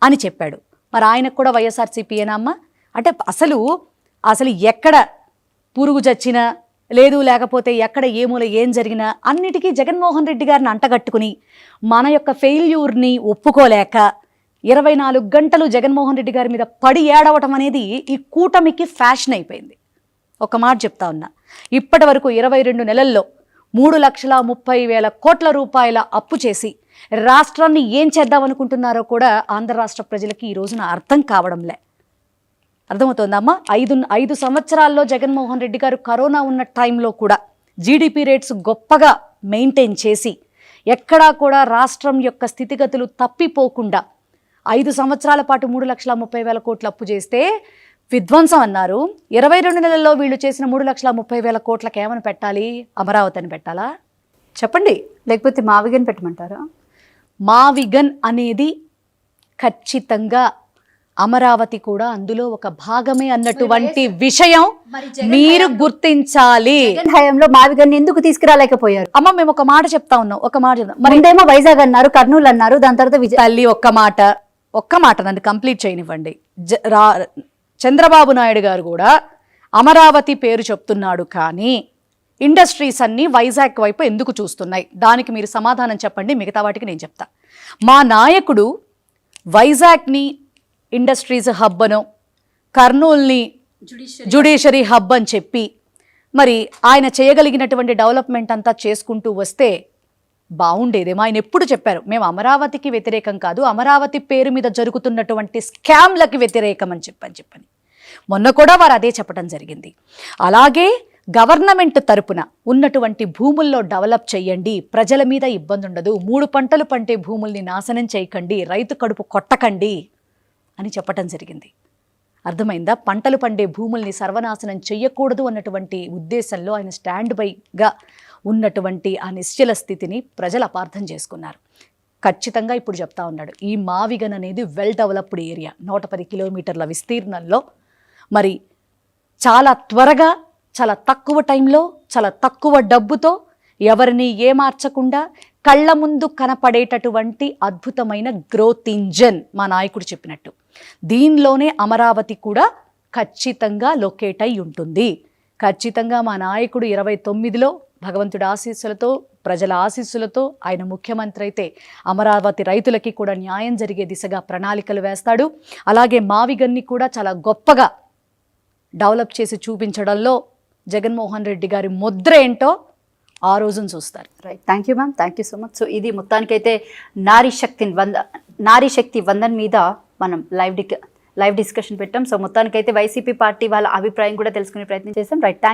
అని చెప్పాడు. మరి ఆయనకు కూడా వైఎస్ఆర్సీపీయేనా అమ్మ? అంటే అసలు ఎక్కడ పురుగు చచ్చినా లేదు, లేకపోతే ఎక్కడ ఏ మూల ఏం జరిగినా అన్నిటికీ జగన్మోహన్ రెడ్డి గారిని అంటగట్టుకుని మన యొక్క ఫెయిల్యూర్ని ఒప్పుకోలేక 24 గంటలు జగన్మోహన్ రెడ్డి గారి మీద పడి ఏడవటం అనేది ఈ కూటమికి ఫ్యాషన్ అయిపోయింది. ఒక మాట చెప్తా ఉన్నా, ఇప్పటి వరకు 22 నెలల్లో 3,30,000 కోట్ల రూపాయల అప్పు చేసి రాష్ట్రాన్ని ఏం చేద్దామనుకుంటున్నారో కూడా ఆంధ్ర రాష్ట్ర ప్రజలకి ఈ రోజున అర్థం కావడంలే. అర్థమవుతోందమ్మా? 5 సంవత్సరాల్లో జగన్మోహన్ రెడ్డి గారు కరోనా ఉన్న టైంలో కూడా జీడిపి రేట్స్ గొప్పగా మెయింటైన్ చేసి ఎక్కడా కూడా రాష్ట్రం యొక్క స్థితిగతులు తప్పిపోకుండా 5 సంవత్సరాల పాటు 3,30,000 కోట్ల అప్పు చేస్తే విధ్వంసం అన్నారు. 22 నెలల్లో వీళ్ళు చేసిన 3,30,000 కోట్లకి ఏమని పెట్టాలి? అమరావతిని పెట్టాలా చెప్పండి? లేకపోతే మావిగన్ పెట్టమంటారా? మావిగన్ అనేది ఖచ్చితంగా అమరావతి కూడా అందులో ఒక భాగమే అన్నటువంటి విషయం మీరు గుర్తించాలి. హయాంలో మావిగన్ ఎందుకు తీసుకురాలేకపోయారు? అమ్మ మేము ఒక మాట చెప్తా ఉన్నాం, ఒక మాట చెప్తాం. మరి ఏమో వైజాగ్ అన్నారు, కర్నూలు అన్నారు, దాని తర్వాత తల్లి ఒక్క మాట నన్ను కంప్లీట్ చేయనివ్వండి. చంద్రబాబు నాయుడు గారు కూడా అమరావతి పేరు చెప్తున్నాడు, కానీ ఇండస్ట్రీస్ అన్నీ వైజాగ్ వైపు ఎందుకు చూస్తున్నాయి? దానికి మీరు సమాధానం చెప్పండి, మిగతా వాటికి నేను చెప్తా. మా నాయకుడు వైజాగ్ని ఇండస్ట్రీస్ హబ్ అనో, కర్నూల్ని జ్యుడిషియరీ హబ్ అని చెప్పి మరి ఆయన చేయగలిగినటువంటి డెవలప్మెంట్ అంతా చేసుకుంటూ వస్తే బాగుండేదేమో. ఆయన ఎప్పుడు చెప్పారు, మేము అమరావతికి వ్యతిరేకం కాదు, అమరావతి పేరు మీద జరుగుతున్నటువంటి స్కామ్లకి వ్యతిరేకం అని చెప్పని మొన్న కూడా వారు అదే చెప్పడం జరిగింది. అలాగే గవర్నమెంట్ తరపున ఉన్నటువంటి భూముల్లో డెవలప్ చేయండి, ప్రజల మీద ఇబ్బంది ఉండదు, 3 పంటలు పంటే భూముల్ని నాశనం చేయకండి, రైతు కడుపు కొట్టకండి అని చెప్పటం జరిగింది. అర్థమైందా? పంటలు పండే భూముల్ని సర్వనాశనం చెయ్యకూడదు అన్నటువంటి ఉద్దేశంలో ఆయన స్టాండ్ బైగా ఉన్నటువంటి ఆ నిశ్చల స్థితిని ప్రజలు అపార్థం చేసుకున్నారు. ఖచ్చితంగా ఇప్పుడు చెప్తా ఉన్నాడు, ఈ మావిగన్ అనేది వెల్ డెవలప్డ్ ఏరియా, 110 కిలోమీటర్ల విస్తీర్ణంలో మరి చాలా త్వరగా, చాలా తక్కువ టైంలో, చాలా తక్కువ డబ్బుతో, ఎవరిని ఏమార్చకుండా కళ్ళ ముందు కనపడేటటువంటి అద్భుతమైన గ్రోత్ ఇంజన్ మా నాయకుడు చెప్పినట్టు. దీనిలోనే అమరావతి కూడా ఖచ్చితంగా లొకేట్ అయి ఉంటుంది. ఖచ్చితంగా మా నాయకుడు 29లో భగవంతుడి ఆశీస్సులతో, ప్రజల ఆశీస్సులతో ఆయన ముఖ్యమంత్రి అయితే అమరావతి రైతులకి కూడా న్యాయం జరిగే దిశగా ప్రణాళికలు వేస్తాడు. అలాగే మావిగన్ని కూడా చాలా గొప్పగా డెవలప్ చేసి చూపించడంలో జగన్మోహన్ రెడ్డి గారి ముద్ర ఏంటో ఆ రోజున చూస్తారు. Right, thank you ma'am, thank you so much. So ఇది మొత్తానికైతే నారీ శక్తి వందన్ మీద మనం లైవ్ డిస్కషన్ పెట్టాం. సో మొత్తానికైతే వైసీపీ పార్టీ వాళ్ళ అభిప్రాయం కూడా తెలుసుకునే ప్రయత్నం చేసాం. Right, thank